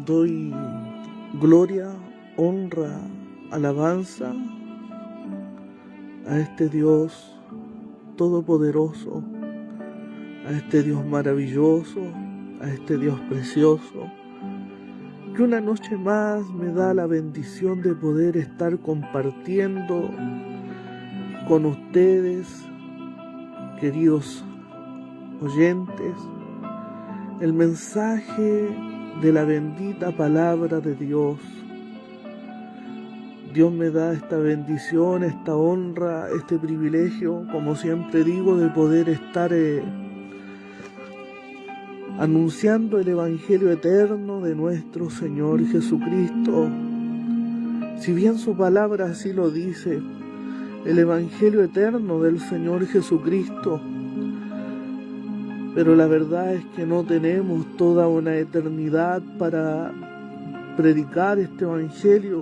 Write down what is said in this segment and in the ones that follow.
Doy gloria, honra, alabanza a este Dios todopoderoso, a este Dios maravilloso, a este Dios precioso, que una noche más me da la bendición de poder estar compartiendo con ustedes, queridos oyentes, el mensaje de la bendita palabra de Dios. Dios me da esta bendición, esta honra, este privilegio, como siempre digo, de poder estar anunciando el Evangelio eterno de nuestro Señor Jesucristo. Si bien su palabra así lo dice, el Evangelio eterno del Señor Jesucristo, pero la verdad es que no tenemos toda una eternidad para predicar este Evangelio,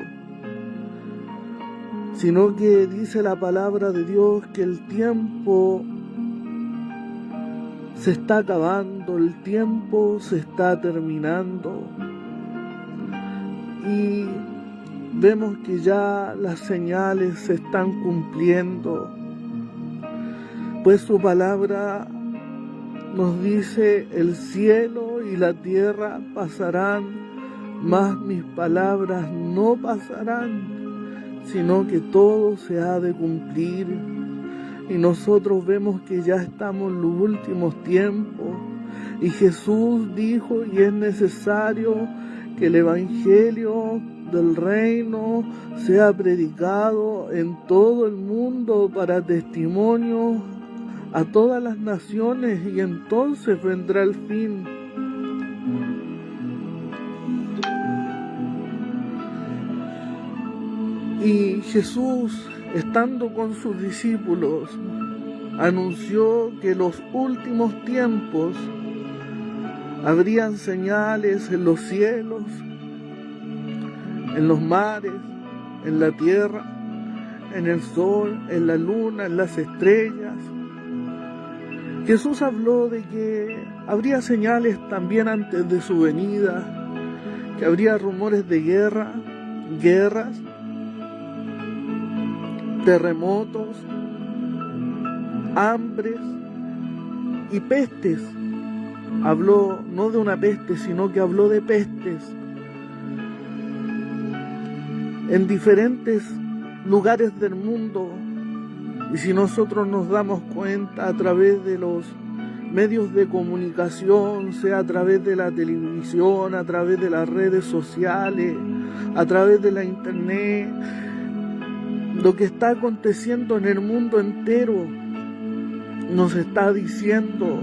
sino que dice la palabra de Dios que el tiempo se está acabando, el tiempo se está terminando y vemos que ya las señales se están cumpliendo, pues su palabra nos dice: el cielo y la tierra pasarán, mas mis palabras no pasarán, sino que todo se ha de cumplir. Y nosotros vemos que ya estamos en los últimos tiempos, y Jesús dijo: y es necesario que el Evangelio del reino sea predicado en todo el mundo para testimonio a todas las naciones, y entonces vendrá el fin. Y Jesús, estando con sus discípulos, anunció que los últimos tiempos habrían señales en los cielos, en los mares, en la tierra, en el sol, en la luna, en las estrellas. Jesús habló de que habría señales también antes de su venida, que habría rumores de guerras, terremotos, hambres y pestes. Habló no de una peste, sino que habló de pestes en diferentes lugares del mundo. Y si nosotros nos damos cuenta a través de los medios de comunicación, sea a través de la televisión, a través de las redes sociales, a través de la internet, lo que está aconteciendo en el mundo entero nos está diciendo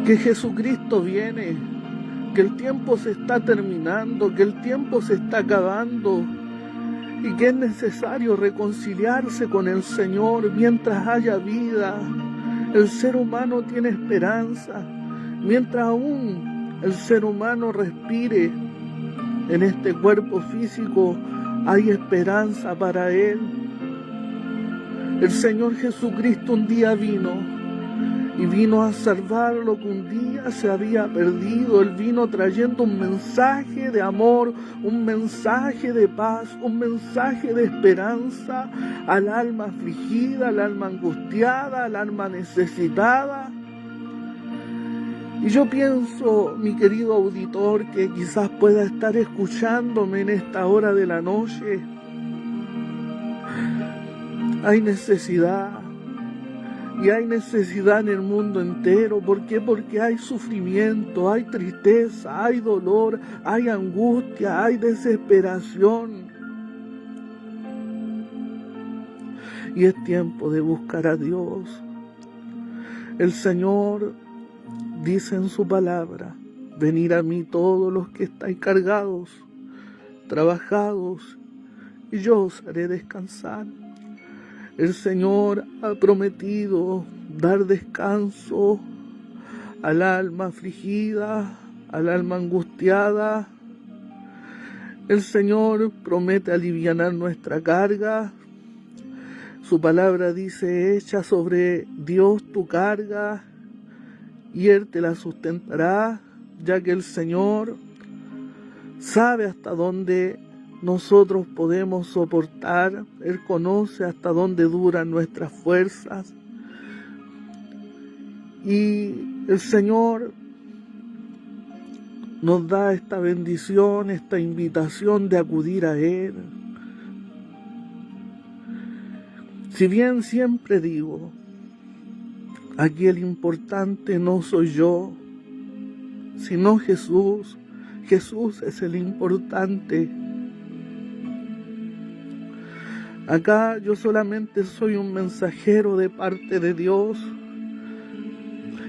que Jesucristo viene, que el tiempo se está terminando, que el tiempo se está acabando, y que es necesario reconciliarse con el Señor mientras haya vida. El ser humano tiene esperanza. Mientras aún el ser humano respire en este cuerpo físico, hay esperanza para él. El Señor Jesucristo un día vino a salvar lo que un día se había perdido. Él vino trayendo un mensaje de amor, un mensaje de paz, un mensaje de esperanza al alma afligida, al alma angustiada, al alma necesitada. Y yo pienso, mi querido auditor, que quizás pueda estar escuchándome en esta hora de la noche, hay necesidad. Y hay necesidad en el mundo entero. ¿Por qué? Porque hay sufrimiento, hay tristeza, hay dolor, hay angustia, hay desesperación. Y es tiempo de buscar a Dios. El Señor dice en su palabra: venid a mí todos los que estáis cargados, trabajados, y yo os haré descansar. El Señor ha prometido dar descanso al alma afligida, al alma angustiada. El Señor promete alivianar nuestra carga. Su palabra dice: echa sobre Dios tu carga y Él te la sustentará, ya que el Señor sabe hasta dónde nosotros podemos soportar. Él conoce hasta dónde duran nuestras fuerzas. Y el Señor nos da esta bendición, esta invitación de acudir a Él. Si bien siempre digo, aquí el importante no soy yo, sino Jesús. Jesús es el importante. Acá yo solamente soy un mensajero de parte de Dios.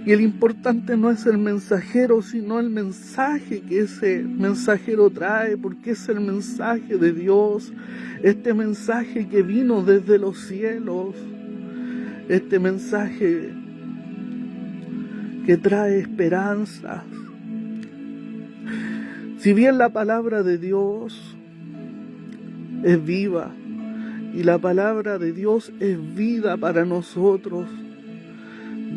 Y el importante no es el mensajero, sino el mensaje que ese mensajero trae, porque es el mensaje de Dios, este mensaje que vino desde los cielos, este mensaje que trae esperanzas. Si bien la palabra de Dios es viva, y la palabra de Dios es vida para nosotros,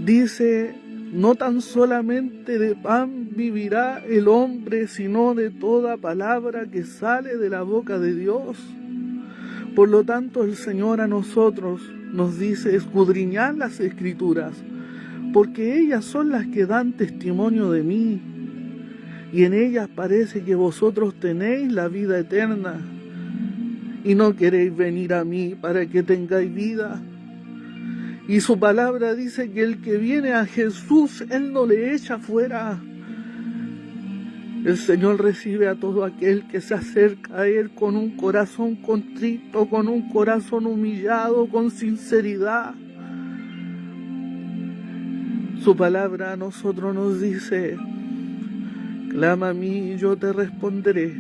dice: no tan solamente de pan vivirá el hombre, sino de toda palabra que sale de la boca de Dios. Por lo tanto, el Señor a nosotros nos dice: escudriñad las Escrituras, porque ellas son las que dan testimonio de mí, y en ellas parece que vosotros tenéis la vida eterna, y no queréis venir a mí para que tengáis vida. Y su palabra dice que el que viene a Jesús, Él no le echa fuera. El Señor recibe a todo aquel que se acerca a Él con un corazón contrito, con un corazón humillado, con sinceridad. Su palabra a nosotros nos dice: clama a mí y yo te responderé.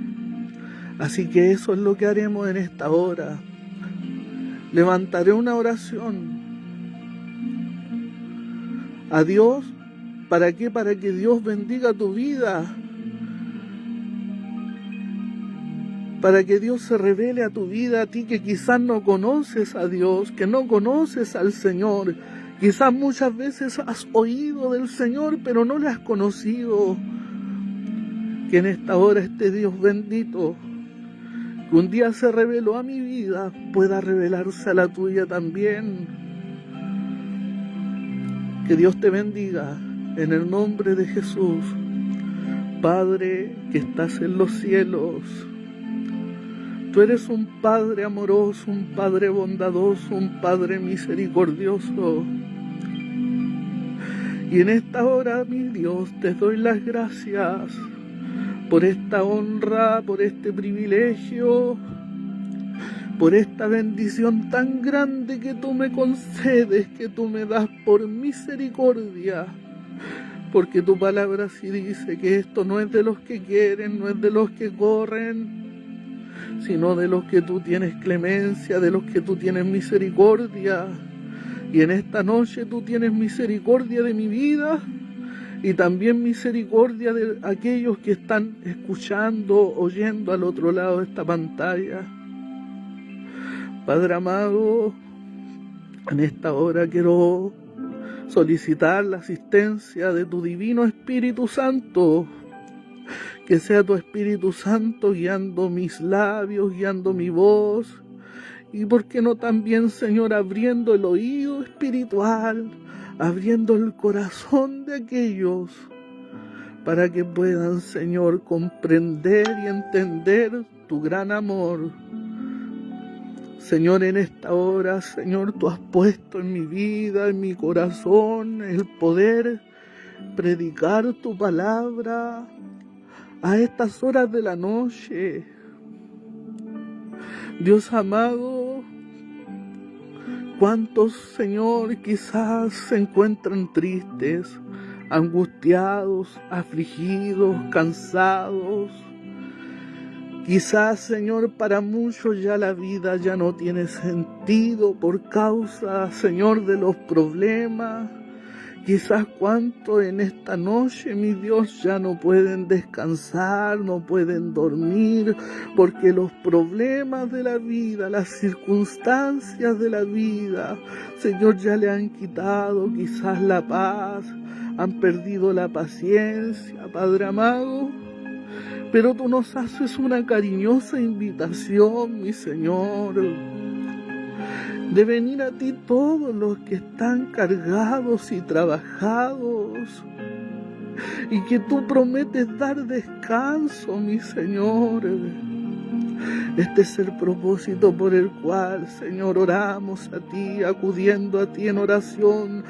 Así que eso es lo que haremos en esta hora. Levantaré una oración a Dios. ¿Para qué? Para que Dios bendiga tu vida. Para que Dios se revele a tu vida, a ti que quizás no conoces a Dios, que no conoces al Señor. Quizás muchas veces has oído del Señor, pero no le has conocido. Que en esta hora este Dios bendito, que un día se reveló a mi vida, pueda revelarse a la tuya también. Que Dios te bendiga en el nombre de Jesús. Padre que estás en los cielos, tú eres un Padre amoroso, un Padre bondadoso, un Padre misericordioso. Y en esta hora, mi Dios, te doy las gracias por esta honra, por este privilegio, por esta bendición tan grande que tú me concedes, que tú me das por misericordia. Porque tu palabra sí dice que esto no es de los que quieren, no es de los que corren, sino de los que tú tienes clemencia, de los que tú tienes misericordia. Y en esta noche tú tienes misericordia de mi vida y también misericordia de aquellos que están escuchando, oyendo al otro lado de esta pantalla. Padre amado, en esta hora quiero solicitar la asistencia de tu divino Espíritu Santo, que sea tu Espíritu Santo guiando mis labios, guiando mi voz, y por qué no también, Señor, abriendo el oído espiritual, abriendo el corazón de aquellos, para que puedan, Señor, comprender y entender tu gran amor. Señor, en esta hora, Señor, tú has puesto en mi vida, en mi corazón, el poder predicar tu palabra a estas horas de la noche. Dios amado, ¿cuántos, Señor, quizás se encuentran tristes, angustiados, afligidos, cansados? Quizás, Señor, para muchos ya la vida ya no tiene sentido por causa, Señor, de los problemas. Quizás cuántos en esta noche, mi Dios, ya no pueden descansar, no pueden dormir, porque los problemas de la vida, las circunstancias de la vida, Señor, ya le han quitado quizás la paz, han perdido la paciencia, Padre amado. Pero tú nos haces una cariñosa invitación, mi Señor, de venir a ti todos los que están cargados y trabajados, y que tú prometes dar descanso, mi Señor. Este es el propósito por el cual, Señor, oramos a ti, acudiendo a ti en oración.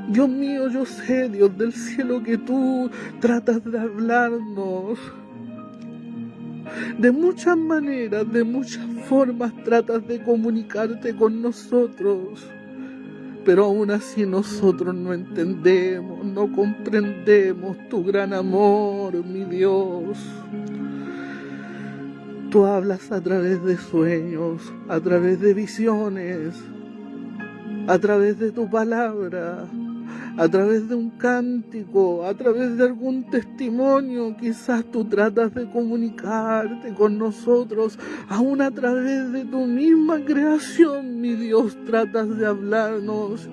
Dios mío, yo sé, Dios del cielo, que tú tratas de hablarnos. De muchas maneras, de muchas formas tratas de comunicarte con nosotros. Pero aún así nosotros no entendemos, no comprendemos tu gran amor, mi Dios. Tú hablas a través de sueños, a través de visiones, a través de tu palabra, a través de un cántico, a través de algún testimonio. Quizás tú tratas de comunicarte con nosotros, aún a través de tu misma creación, mi Dios, tratas de hablarnos.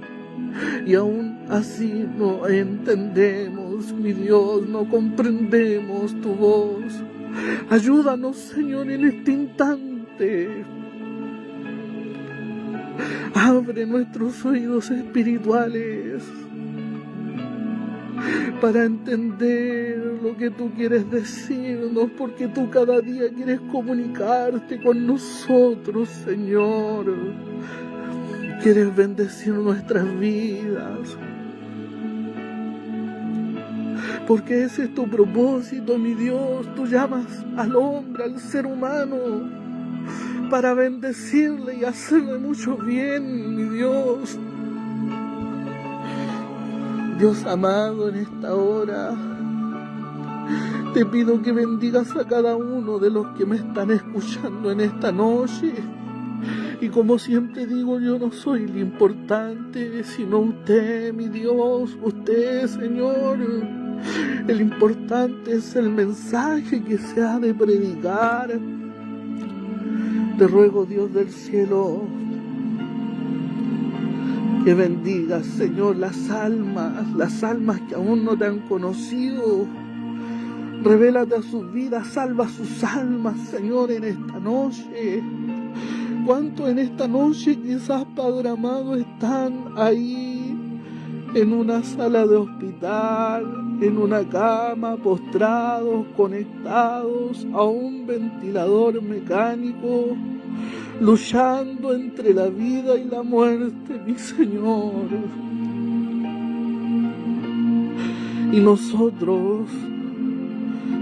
Y aún así no entendemos, mi Dios, no comprendemos tu voz. Ayúdanos, Señor, en este instante. Abre nuestros oídos espirituales para entender lo que tú quieres decirnos, porque tú cada día quieres comunicarte con nosotros, Señor. Quieres bendecir nuestras vidas, porque ese es tu propósito, mi Dios. Tú llamas al hombre, al ser humano, para bendecirle y hacerle mucho bien, mi Dios. Dios amado, en esta hora te pido que bendigas a cada uno de los que me están escuchando en esta noche. Y como siempre digo, yo no soy el importante, sino usted, mi Dios, usted, Señor. El importante es el mensaje que se ha de predicar. Te ruego, Dios del cielo, que bendigas, Señor, las almas que aún no te han conocido. Revélate a sus vidas, salva sus almas, Señor, en esta noche. ¿Cuántos en esta noche quizás, Padre amado, están ahí en una sala de hospital, en una cama, postrados, conectados a un ventilador mecánico, luchando entre la vida y la muerte, mi Señor? Y nosotros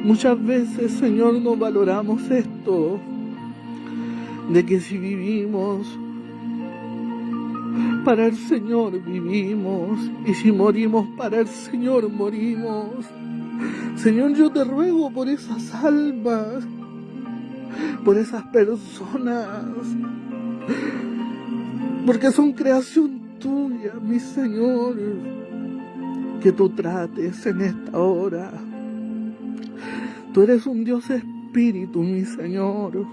muchas veces, Señor, no valoramos esto, de que si vivimos, para el Señor vivimos, y si morimos, para el Señor morimos. Señor, yo te ruego por esas almas, por esas personas, porque son creación tuya, mi Señor, que tú trates en esta hora. Tú eres un Dios espíritu, mi Señor.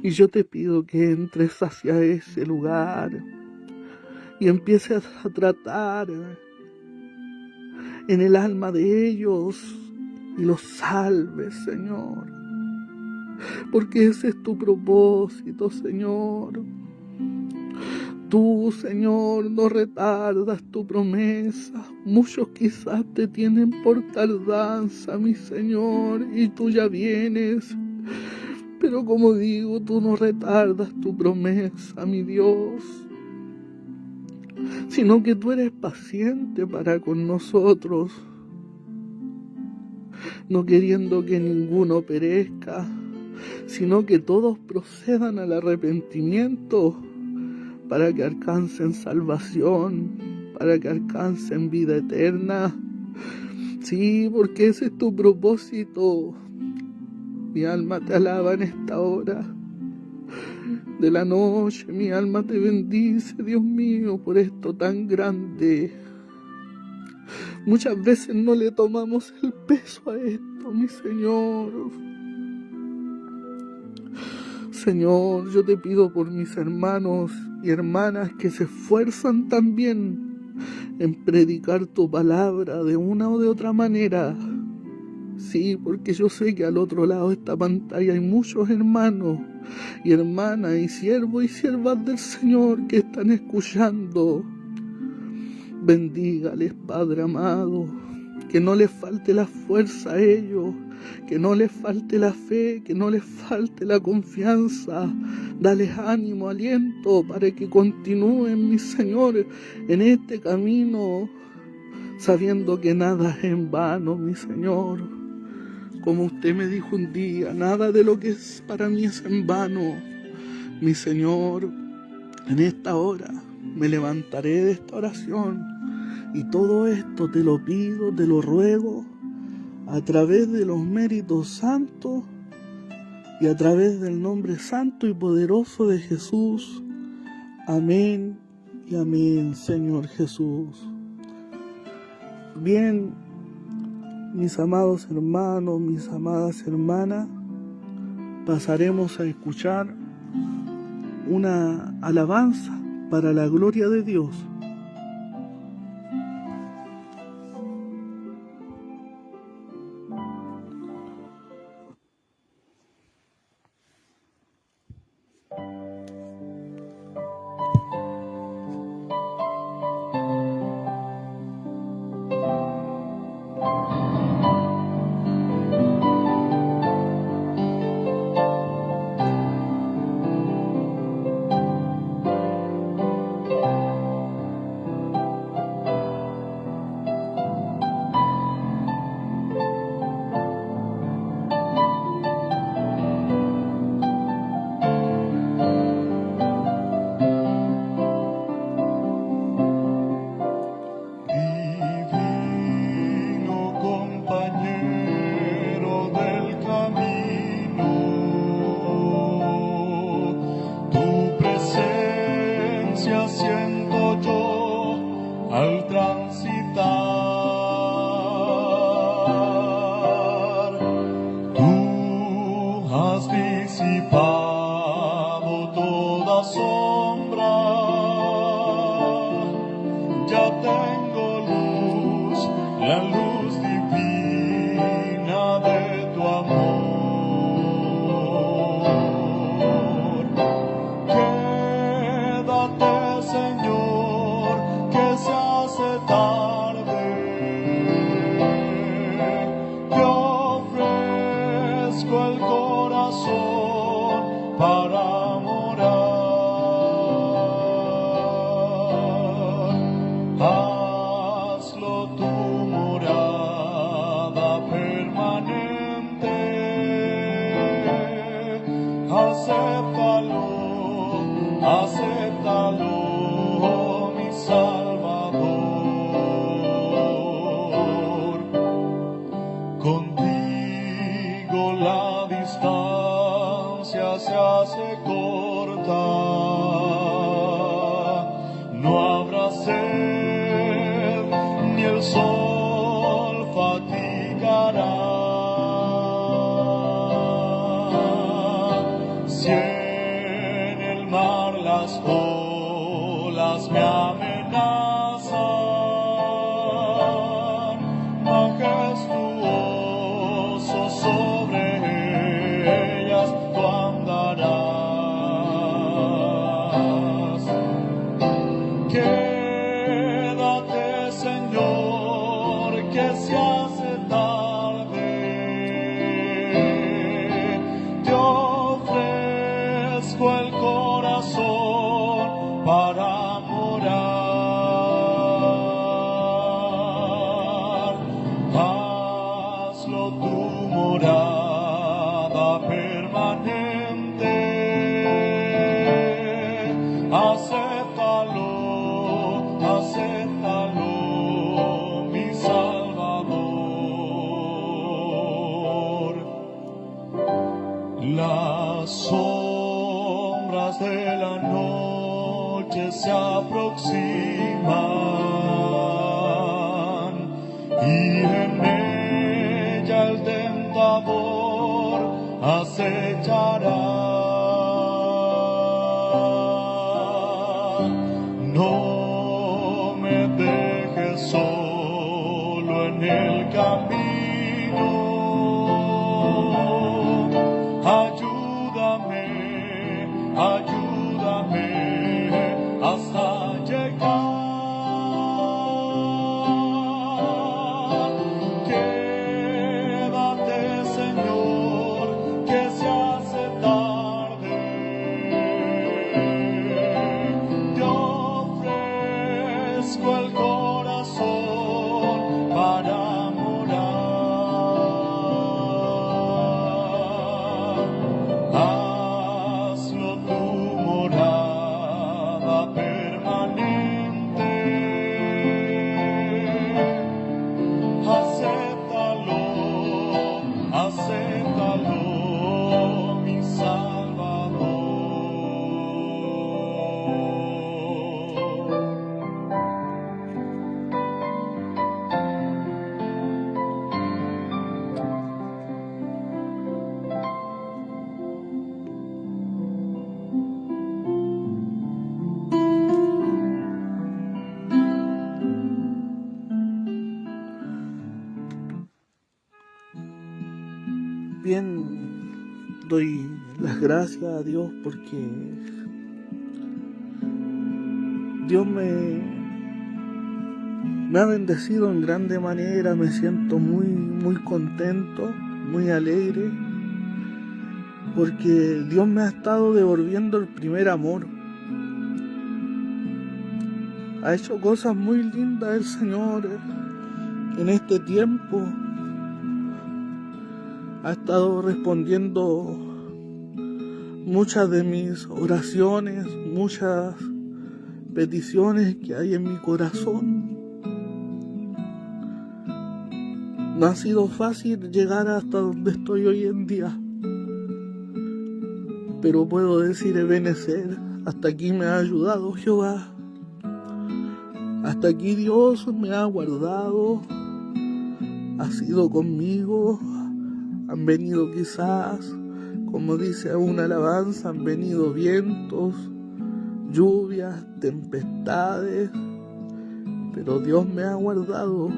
Y yo te pido que entres hacia ese lugar y empieces a tratar en el alma de ellos y los salves, Señor. Porque ese es tu propósito, Señor. Tú, Señor, no retardas tu promesa. Muchos quizás te tienen por tardanza, mi Señor, y tú ya vienes. Pero como digo, tú no retardas tu promesa, mi Dios, sino que tú eres paciente para con nosotros, no queriendo que ninguno perezca, sino que todos procedan al arrepentimiento para que alcancen salvación, para que alcancen vida eterna. Sí, porque ese es tu propósito. Mi alma te alaba en esta hora de la noche. Mi alma te bendice, Dios mío, por esto tan grande. Muchas veces no le tomamos el peso a esto, mi Señor. Señor, yo te pido por mis hermanos y hermanas que se esfuerzan también en predicar tu palabra de una o de otra manera. Sí, porque yo sé que al otro lado de esta pantalla hay muchos hermanos y hermanas y siervos y siervas del Señor que están escuchando. Bendígales, Padre amado, que no les falte la fuerza a ellos, que no les falte la fe, que no les falte la confianza. Dales ánimo, aliento para que continúen, mi Señor, en este camino, sabiendo que nada es en vano, mi Señor. Como usted me dijo un día, nada de lo que es para mí es en vano. Mi Señor, en esta hora me levantaré de esta oración y todo esto te lo pido, te lo ruego a través de los méritos santos y a través del nombre santo y poderoso de Jesús. Amén y amén, Señor Jesús. Bien, mis amados hermanos, mis amadas hermanas, pasaremos a escuchar una alabanza para la gloria de Dios. No me camino. Ayúdame, ayúdame hasta llegar. Quédate, Señor, que se hace tarde. Te ofrezco el corazón para morar. Hazlo tu morada permanente. Acéptalo, acéptalo, mi Salvador. Bien, doy las gracias a Dios porque Dios me ha bendecido en grande manera. Me siento muy contento, muy alegre, porque Dios me ha estado devolviendo el primer amor. Ha hecho cosas muy lindas el Señor en este tiempo. Ha estado respondiendo muchas de mis oraciones, muchas peticiones que hay en mi corazón. No ha sido fácil llegar hasta donde estoy hoy en día, pero puedo decir Ebenezer, hasta aquí me ha ayudado Jehová. Hasta aquí Dios me ha guardado, ha sido conmigo. Han venido quizás, como dice una alabanza, han venido vientos, lluvias, tempestades, pero Dios me ha guardado.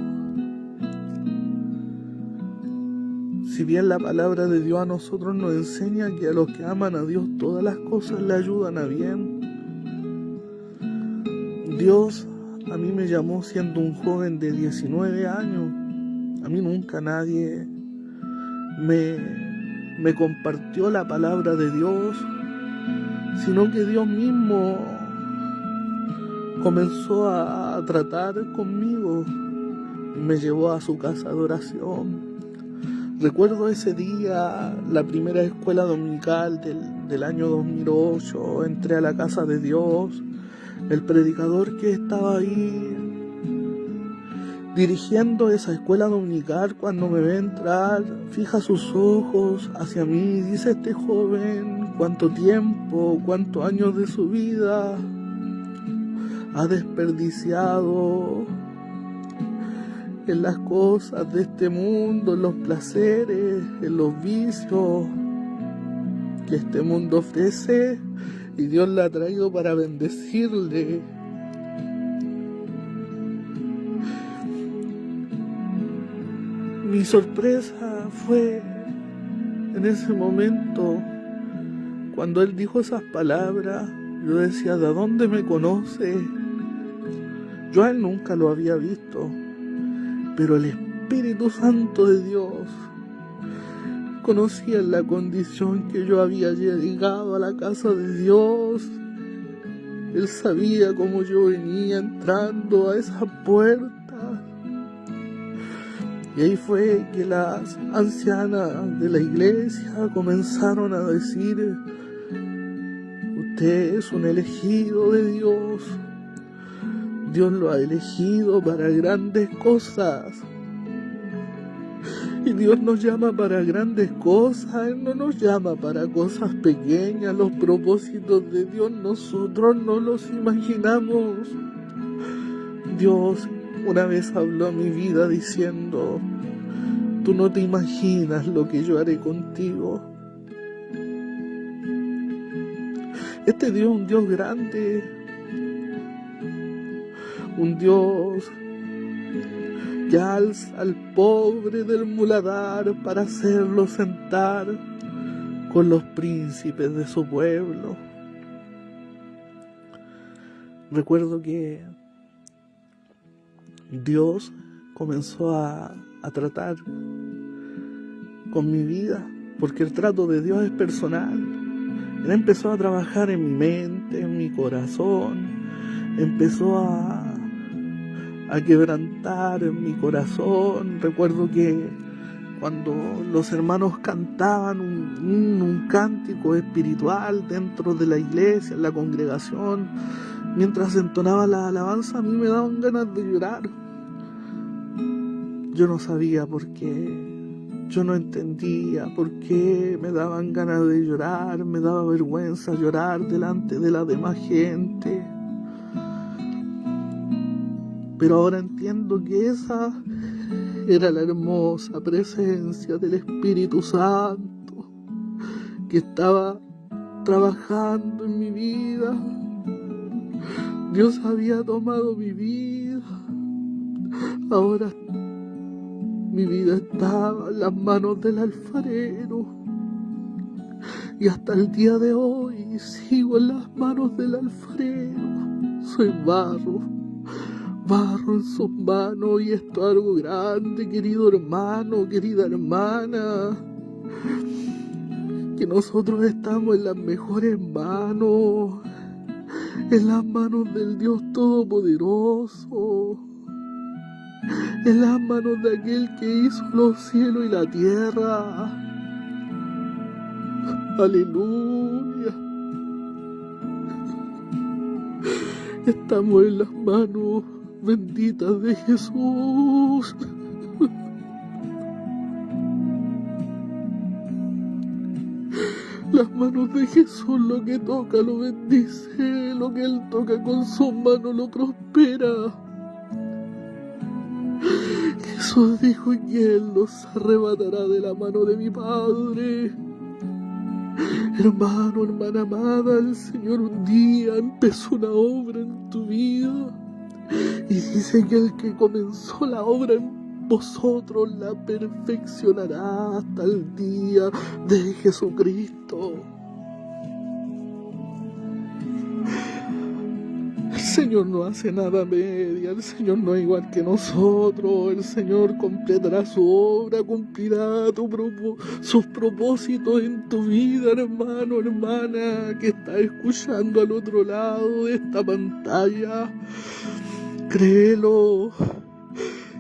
Si bien la palabra de Dios a nosotros nos enseña que a los que aman a Dios todas las cosas le ayudan a bien, Dios a mí me llamó siendo un joven de 19 años. A mí nunca nadie me compartió la palabra de Dios, sino que Dios mismo comenzó a tratar conmigo y me llevó a su casa de oración. Recuerdo ese día, la primera escuela dominical del año 2008, entré a la casa de Dios. El predicador que estaba ahí dirigiendo esa escuela dominical, cuando me ve entrar, fija sus ojos hacia mí y dice: este joven, cuánto tiempo, cuántos años de su vida ha desperdiciado en las cosas de este mundo, en los placeres, en los vicios que este mundo ofrece, y Dios la ha traído para bendecirle. Mi sorpresa fue en ese momento cuando él dijo esas palabras. Yo decía: ¿de dónde me conoce? Yo a él nunca lo había visto, pero el Espíritu Santo de Dios conocía la condición que yo había llegado a la casa de Dios. Él sabía cómo yo venía entrando a esa puerta. Y ahí fue que las ancianas de la iglesia comenzaron a decir: usted es un elegido de Dios. Dios lo ha elegido para grandes cosas. Y Dios nos llama para grandes cosas. Él no nos llama para cosas pequeñas. Los propósitos de Dios nosotros no los imaginamos. Dios una vez habló a mi vida diciendo: tú no te imaginas lo que yo haré contigo. Este Dios es un Dios grande, un Dios que alza al pobre del muladar para hacerlo sentar con los príncipes de su pueblo. Recuerdo que Dios comenzó a tratar con mi vida, porque el trato de Dios es personal. Él empezó a trabajar en mi mente, en mi corazón, empezó a quebrantar en mi corazón. Recuerdo que cuando los hermanos cantaban un cántico espiritual dentro de la iglesia, en la congregación, mientras entonaba la alabanza, a mí me daban ganas de llorar. Yo no sabía por qué. Yo no entendía por qué me daban ganas de llorar, me daba vergüenza llorar delante de la demás gente. Pero ahora entiendo que esa era la hermosa presencia del Espíritu Santo que estaba trabajando en mi vida. Dios había tomado mi vida. Ahora mi vida estaba en las manos del alfarero, y hasta el día de hoy sigo en las manos del alfarero. Soy barro en sus manos, y esto es algo grande, querido hermano, querida hermana, que nosotros estamos en las mejores manos, en las manos del Dios Todopoderoso, en las manos de aquel que hizo los cielos y la tierra. Aleluya. Estamos en las manos benditas de Jesús. Las manos de Jesús, lo que toca lo bendice, lo que Él toca con sus manos lo prospera. Jesús dijo que Él los arrebatará de la mano de mi Padre. Hermano, hermana amada, el Señor un día empezó una obra en tu vida, y dice que el que comenzó la obra en vosotros la perfeccionará hasta el día de Jesucristo. El Señor no hace nada a media, el Señor no es igual que nosotros. El Señor completará su obra, cumplirá sus propósitos en tu vida, hermano, hermana, que está escuchando al otro lado de esta pantalla. Créelo,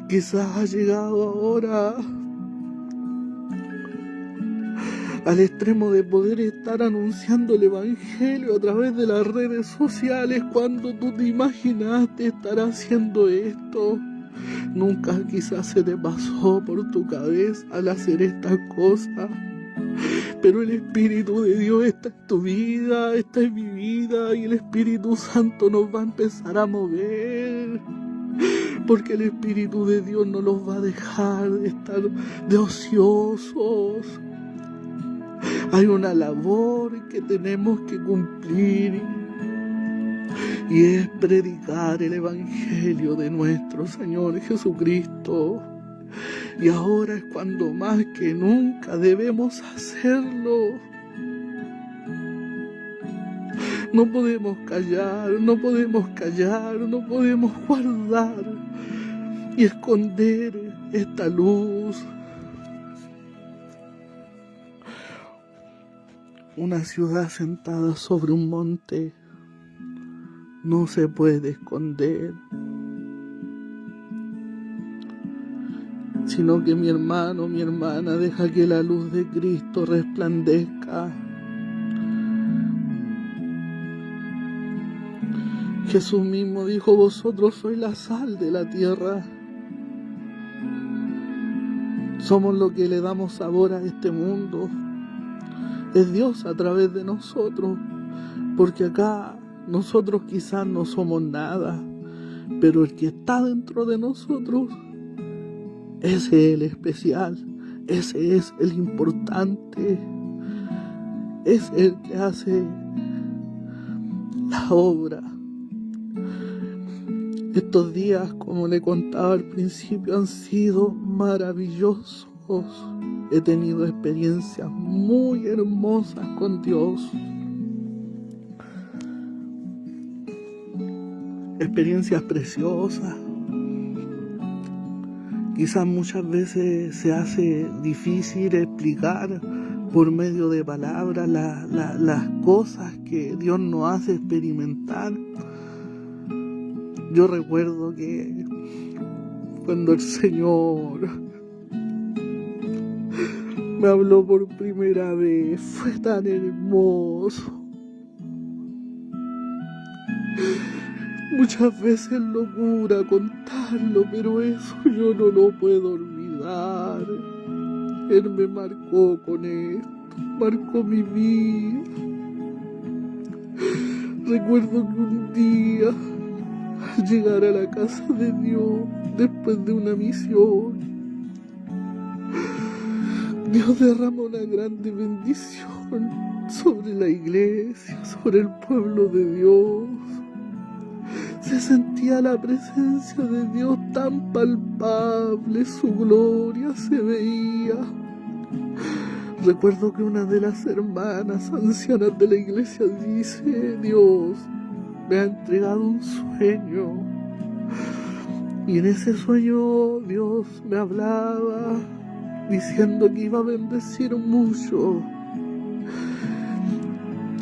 quizás ha llegado ahora al extremo de poder estar anunciando el Evangelio a través de las redes sociales, cuando tú te imaginaste estar haciendo esto. Nunca quizás se te pasó por tu cabeza al hacer estas cosas, pero el Espíritu de Dios está en tu vida, está en mi vida, y el Espíritu Santo nos va a empezar a mover, porque el Espíritu de Dios no los va a dejar de estar de ociosos. Hay una labor que tenemos que cumplir, y es predicar el Evangelio de nuestro Señor Jesucristo. Y ahora es cuando más que nunca debemos hacerlo. No podemos callar, no podemos guardar y esconder esta luz. Una ciudad sentada sobre un monte no se puede esconder, sino que mi hermano, mi hermana, deja que la luz de Cristo resplandezca. Jesús mismo dijo: vosotros sois la sal de la tierra. Somos lo que le damos sabor a este mundo. Es Dios a través de nosotros, porque acá nosotros quizás no somos nada, pero el que está dentro de nosotros, ese es el especial, ese es el importante, es el que hace la obra. Estos días, como le contaba al principio, han sido maravillosos. He tenido experiencias muy hermosas con Dios. Experiencias preciosas. Quizás muchas veces se hace difícil explicar por medio de palabras las cosas que Dios nos hace experimentar. Yo recuerdo que cuando el Señor me habló por primera vez, fue tan hermoso. Muchas veces locura contarlo, pero eso yo no lo puedo olvidar. Él me marcó con esto, marcó mi vida. Recuerdo que un día, al llegar a la casa de Dios, después de una misión, Dios derramó una grande bendición sobre la iglesia, sobre el pueblo de Dios. Se sentía la presencia de Dios tan palpable, su gloria se veía. Recuerdo que una de las hermanas ancianas de la iglesia dice: Dios me ha entregado un sueño. Y en ese sueño Dios me hablaba diciendo que iba a bendecir mucho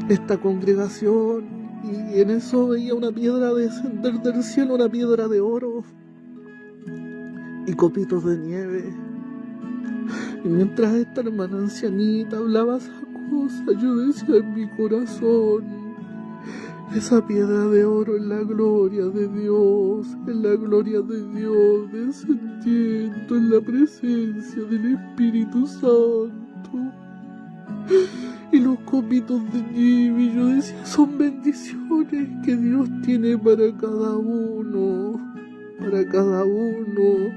esta congregación. Y en eso veía una piedra descender del cielo, una piedra de oro y copitos de nieve. Y mientras esta hermana ancianita hablaba esas cosas, yo decía en mi corazón: esa piedra de oro es la gloria de Dios, es la gloria de Dios descendiendo en la presencia del Espíritu Santo. Y los copitos de nieve, yo decía, son bendiciones que Dios tiene para cada uno, para cada uno.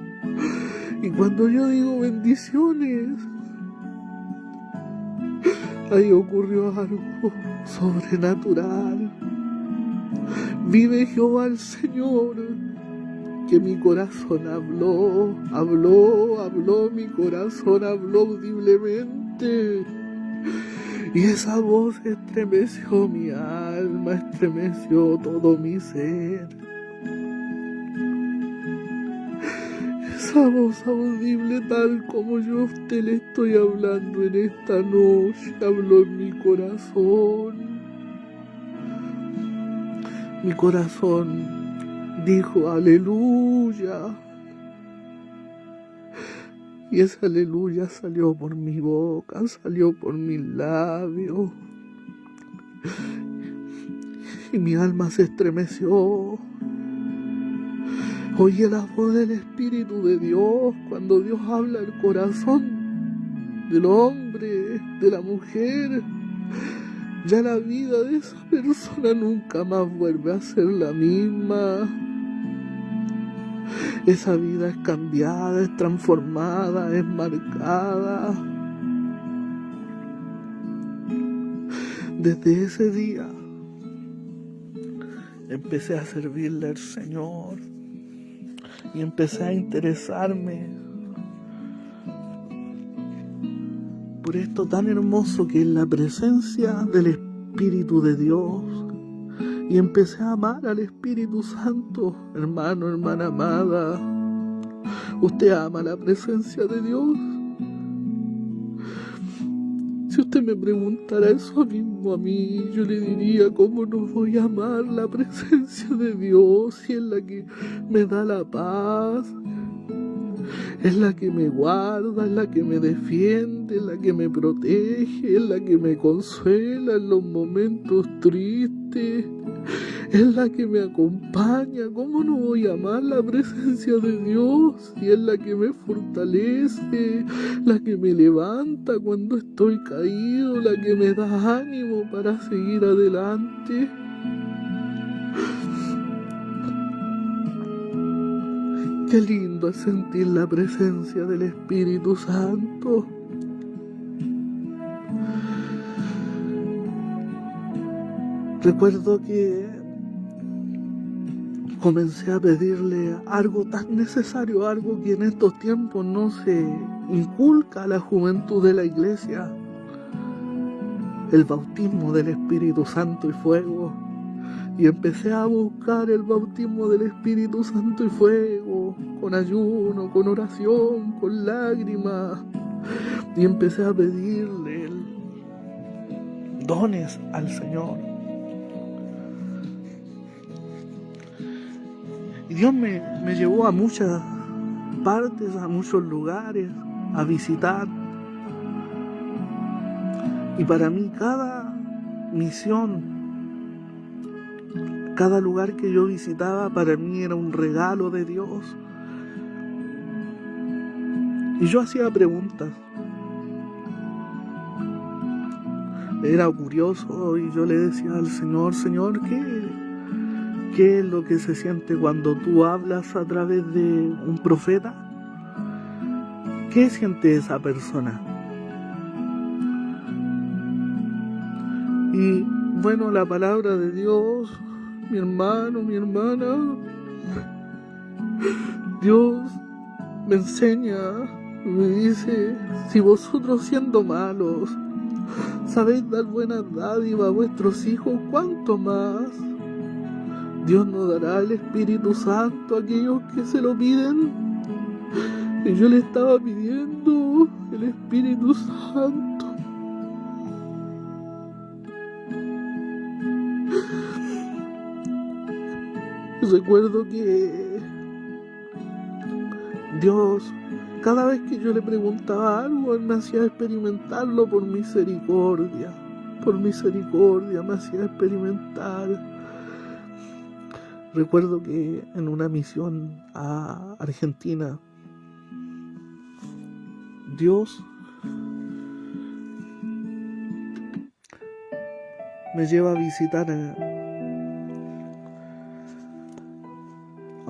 Y cuando yo digo bendiciones, ahí ocurrió algo sobrenatural. Vive Jehová el Señor, que mi corazón habló, mi corazón habló audiblemente. Y esa voz estremeció mi alma, estremeció todo mi ser. Esa voz audible, tal como yo a usted le estoy hablando en esta noche, habló en mi corazón. Mi corazón dijo aleluya. Y ese aleluya salió por mi boca, salió por mis labios. Y mi alma se estremeció. Oí la voz del Espíritu de Dios cuando Dios habla al corazón del hombre, de la mujer. Ya la vida de esa persona nunca más vuelve a ser la misma. Esa vida es cambiada, es transformada, es marcada. Desde ese día empecé a servirle al Señor y empecé a interesarme por esto tan hermoso que es la presencia del Espíritu de Dios. Y empecé a amar al Espíritu Santo. Hermano, hermana amada, ¿usted ama la presencia de Dios? Si usted me preguntara eso mismo a mí, yo le diría: ¿cómo no voy a amar la presencia de Dios si es la que me da la paz? Es la que me guarda, es la que me defiende, es la que me protege, es la que me consuela en los momentos tristes, es la que me acompaña. ¿Cómo no voy a amar la presencia de Dios si es la que me fortalece, la que me levanta cuando estoy caído, la que me da ánimo para seguir adelante? Qué lindo es sentir la presencia del Espíritu Santo. Recuerdo que comencé a pedirle algo tan necesario, algo que en estos tiempos no se inculca a la juventud de la iglesia: el bautismo del Espíritu Santo y fuego. Y empecé a buscar el bautismo del Espíritu Santo y fuego, con ayuno, con oración, con lágrimas, y empecé a pedirle dones al Señor. Y Dios me llevó a muchas partes, a muchos lugares, a visitar. Y para mí cada misión, cada lugar que yo visitaba, para mí era un regalo de Dios. Y yo hacía preguntas. Era curioso y yo le decía al Señor: Señor, ¿qué es lo que se siente cuando tú hablas a través de un profeta? ¿Qué siente esa persona? Y bueno, la palabra de Dios, mi hermano, mi hermana, Dios me enseña, me dice: si vosotros siendo malos sabéis dar buenas dádivas a vuestros hijos, ¿cuánto más Dios nos dará el Espíritu Santo a aquellos que se lo piden? Y yo le estaba pidiendo el Espíritu Santo. Y recuerdo que Dios, cada vez que yo le preguntaba algo, Él me hacía experimentarlo por misericordia. Por misericordia me hacía experimentar. Recuerdo que en una misión a Argentina, Dios me lleva a visitar a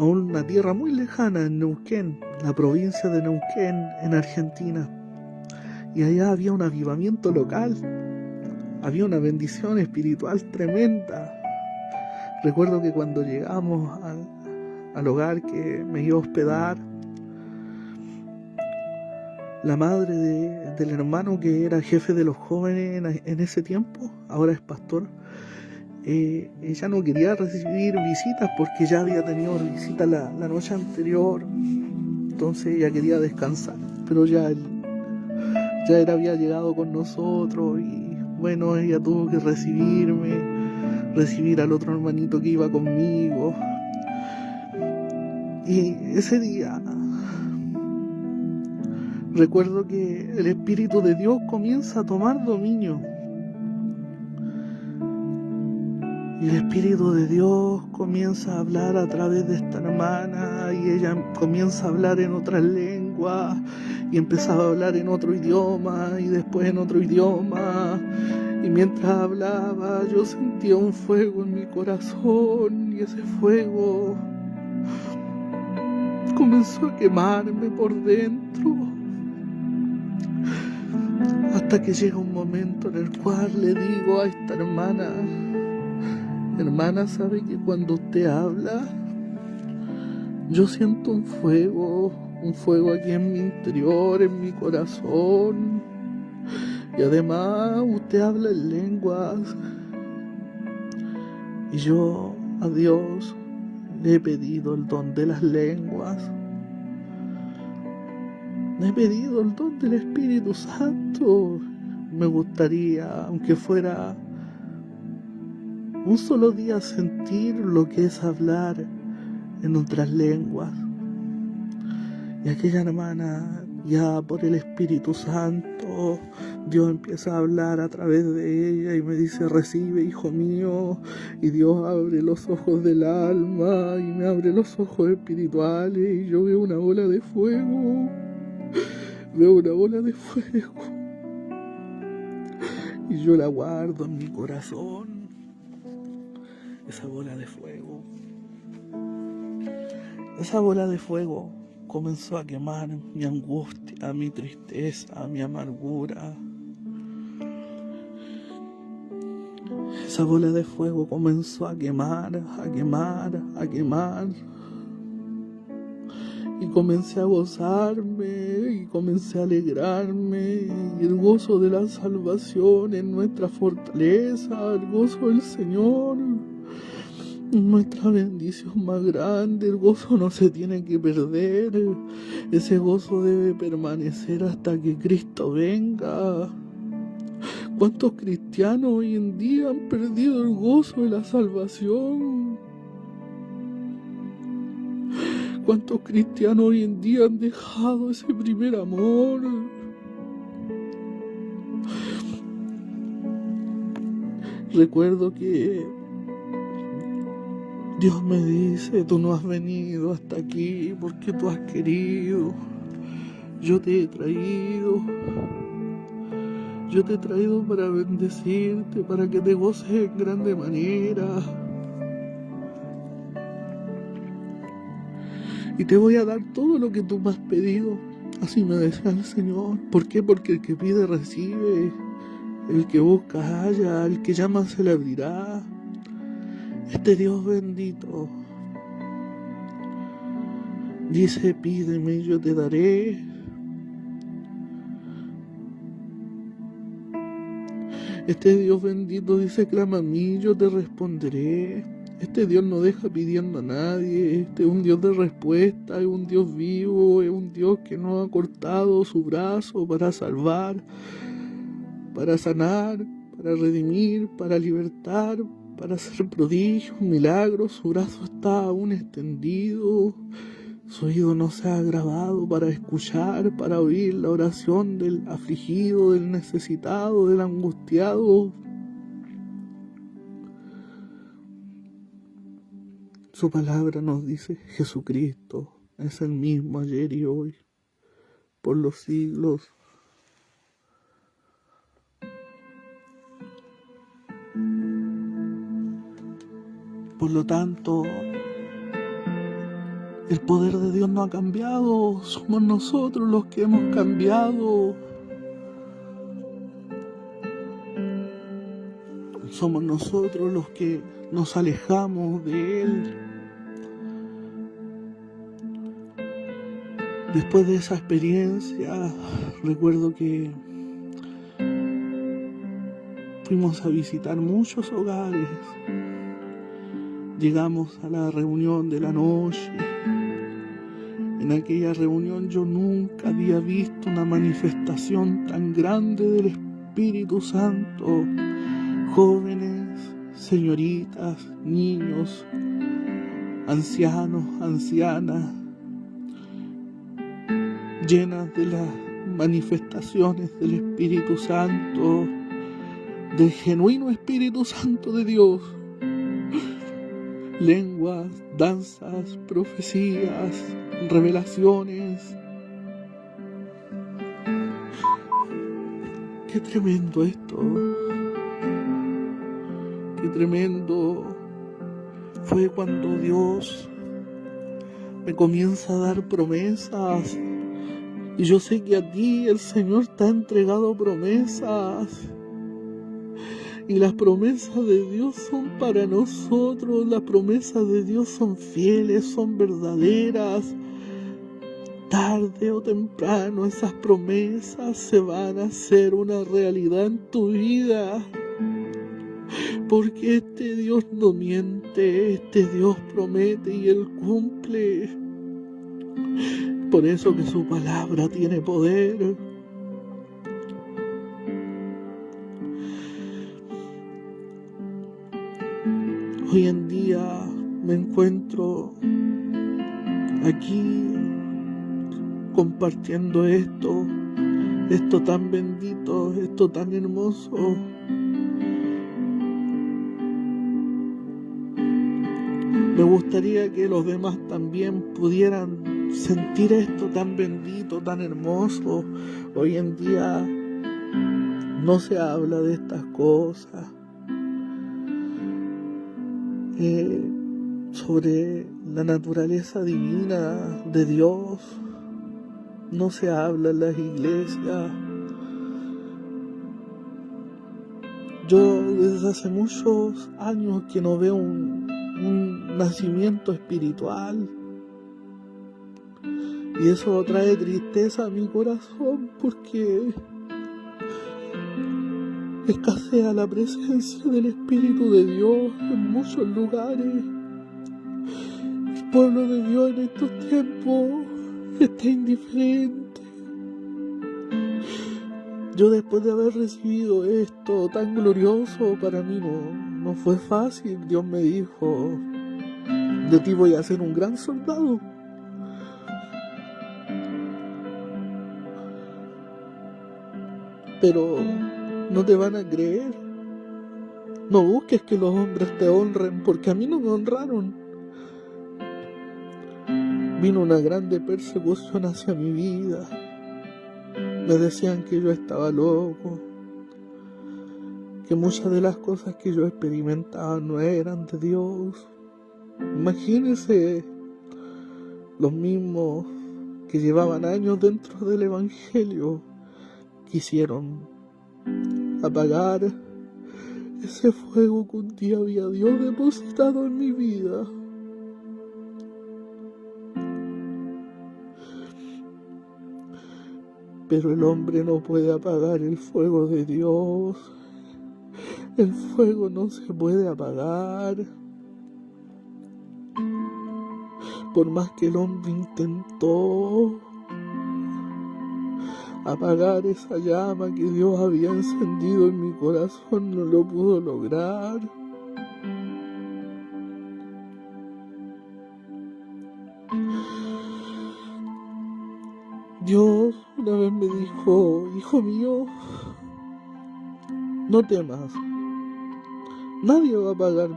una tierra muy lejana, en Neuquén, la provincia de Neuquén, en Argentina. Y allá había un avivamiento local, había una bendición espiritual tremenda. Recuerdo que cuando llegamos al hogar que me iba a hospedar, la madre del hermano que era jefe de los jóvenes en ese tiempo, ahora es pastor, ella no quería recibir visitas porque ya había tenido visitas la noche anterior. Entonces ella quería descansar, pero ya él había llegado con nosotros y bueno, ella tuvo que recibir al otro hermanito que iba conmigo. Y ese día recuerdo que el Espíritu de Dios comienza a tomar dominio. Y el Espíritu de Dios comienza a hablar a través de esta hermana y ella comienza a hablar en otras lenguas y empezaba a hablar en otro idioma y después en otro idioma. Y mientras hablaba yo sentía un fuego en mi corazón y ese fuego comenzó a quemarme por dentro. Hasta que llega un momento en el cual le digo a esta hermana: hermana, ¿sabe que cuando usted habla yo siento un fuego aquí en mi interior, en mi corazón? Y además usted habla en lenguas. Y yo a Dios le he pedido el don de las lenguas. Le he pedido el don del Espíritu Santo. Me gustaría, aunque fuera un solo día, sentir lo que es hablar en otras lenguas. Y aquella hermana, ya por el Espíritu Santo, Dios empieza a hablar a través de ella y me dice: recibe, hijo mío. Y Dios abre los ojos del alma y me abre los ojos espirituales y yo veo una bola de fuego. Veo una bola de fuego y yo la guardo en mi corazón, esa bola de fuego. Esa bola de fuego comenzó a quemar mi angustia, mi tristeza, mi amargura. esa bola de fuego comenzó a quemar, a quemar, a quemar. Y comencé a gozarme, y comencé a alegrarme, y el gozo de la salvación es nuestra fortaleza, el gozo del Señor es nuestra bendición más grande. El gozo no se tiene que perder, ese gozo debe permanecer hasta que Cristo venga. ¿Cuántos cristianos hoy en día han perdido el gozo de la salvación? ¿Cuántos cristianos hoy en día han dejado ese primer amor? Recuerdo que Dios me dice: tú no has venido hasta aquí porque tú has querido. Yo te he traído. Yo te he traído para bendecirte, para que te goces en grande manera. Y te voy a dar todo lo que tú me has pedido. Así me decía el Señor. ¿Por qué? Porque el que pide recibe, el que busca halla, el que llama se le abrirá. Este Dios bendito dice: pídeme y yo te daré. Este Dios bendito dice: clama a mí, yo te responderé. Este Dios no deja pidiendo a nadie. Este es un Dios de respuesta, es un Dios vivo, es un Dios que no ha cortado su brazo para salvar, para sanar, para redimir, para libertar, para hacer prodigios, milagros. Su brazo está aún extendido. Su oído no se ha agravado para escuchar, para oír la oración del afligido, del necesitado, del angustiado. Su palabra nos dice: Jesucristo es el mismo ayer y hoy, por los siglos. Por lo tanto, el poder de Dios no ha cambiado, somos nosotros los que hemos cambiado. Somos nosotros los que nos alejamos de Él. Después de esa experiencia, recuerdo que fuimos a visitar muchos hogares. Llegamos a la reunión de la noche. En aquella reunión yo nunca había visto una manifestación tan grande del Espíritu Santo. Jóvenes, señoritas, niños, ancianos, ancianas, llenas de las manifestaciones del Espíritu Santo, del genuino Espíritu Santo de Dios. Lenguas, danzas, profecías, revelaciones. Qué tremendo esto. Qué tremendo fue cuando Dios me comienza a dar promesas. Y yo sé que a ti el Señor te ha entregado promesas. Y las promesas de Dios son para nosotros. Las promesas de Dios son fieles, son verdaderas. Tarde o temprano esas promesas se van a hacer una realidad en tu vida. Porque este Dios no miente, este Dios promete y Él cumple. Por eso que su palabra tiene poder. Hoy en día me encuentro aquí compartiendo esto tan bendito, esto tan hermoso. Me gustaría que los demás también pudieran sentir esto tan bendito, tan hermoso. Hoy en día no se habla de estas cosas. Sobre la naturaleza divina de Dios no se habla en las iglesias. Yo desde hace muchos años que no veo un nacimiento espiritual, y eso trae tristeza a mi corazón porque escasea la presencia del Espíritu de Dios en muchos lugares. El pueblo de Dios en estos tiempos está indiferente. Yo, después de haber recibido esto tan glorioso, para mí no fue fácil. Dios me dijo: de ti voy a ser un gran soldado. Pero no te van a creer. No busques que los hombres te honren, porque a mí no me honraron. Vino una grande persecución hacia mi vida. Me decían que yo estaba loco, que muchas de las cosas que yo experimentaba no eran de Dios. Imagínense, los mismos que llevaban años dentro del Evangelio quisieron apagar ese fuego que un día había Dios depositado en mi vida. Pero el hombre no puede apagar el fuego de Dios. El fuego no se puede apagar. Por más que el hombre intentó apagar esa llama que Dios había encendido en mi corazón, no lo pudo lograr. Dios una vez me dijo: hijo mío, no temas. Nadie va a apagar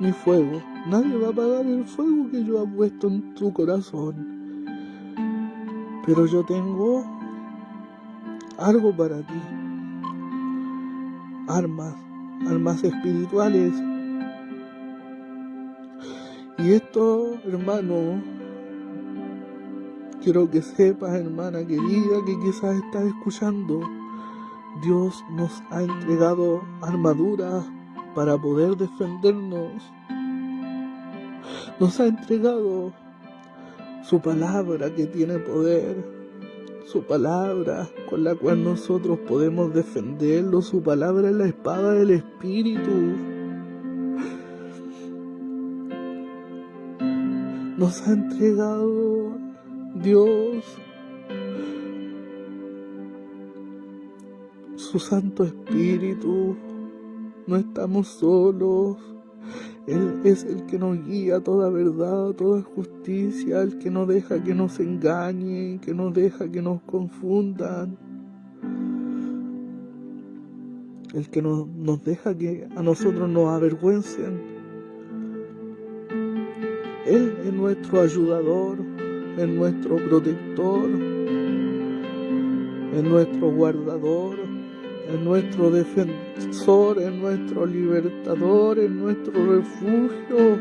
mi fuego. Nadie va a apagar el fuego que yo he puesto en tu corazón. Pero yo tengo algo para ti. Armas espirituales. Y esto, hermano, quiero que sepas, hermana querida, que quizás estás escuchando, Dios nos ha entregado armaduras para poder defendernos. Nos ha entregado su palabra que tiene poder, su palabra con la cual nosotros podemos defenderlo. Su palabra es la espada del Espíritu. Nos ha entregado Dios su Santo Espíritu. No estamos solos. Él es el que nos guía a toda verdad, a toda justicia, el que no deja que nos engañen, que no deja que nos confundan, el que nos deja que a nosotros nos avergüencen. Él es nuestro ayudador, es nuestro protector, es nuestro guardador, es nuestro defensor, es nuestro libertador, es nuestro refugio,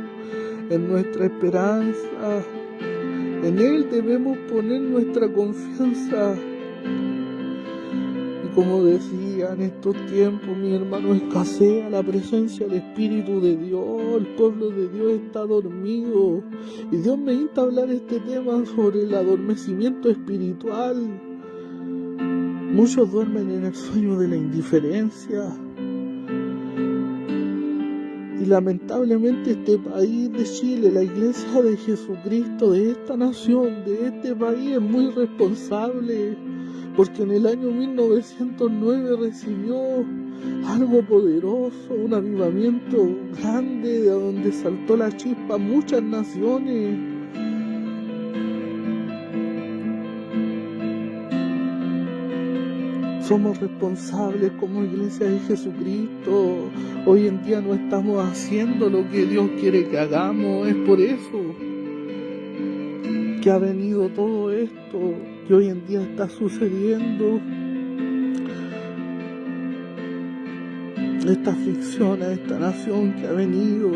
es nuestra esperanza. En Él debemos poner nuestra confianza. Y como decía, en estos tiempos, mi hermano, escasea la presencia del Espíritu de Dios. El pueblo de Dios está dormido. Y Dios me insta a hablar este tema sobre el adormecimiento espiritual. Muchos duermen en el sueño de la indiferencia. Y lamentablemente este país de Chile, la Iglesia de Jesucristo de esta nación, de este país, es muy responsable, porque en el año 1909 recibió algo poderoso, un avivamiento grande, de donde saltó la chispa a muchas naciones. Somos responsables como Iglesia de Jesucristo. Hoy en día no estamos haciendo lo que Dios quiere que hagamos. Es por eso que ha venido todo esto que hoy en día está sucediendo. Esta aflicción a esta nación que ha venido.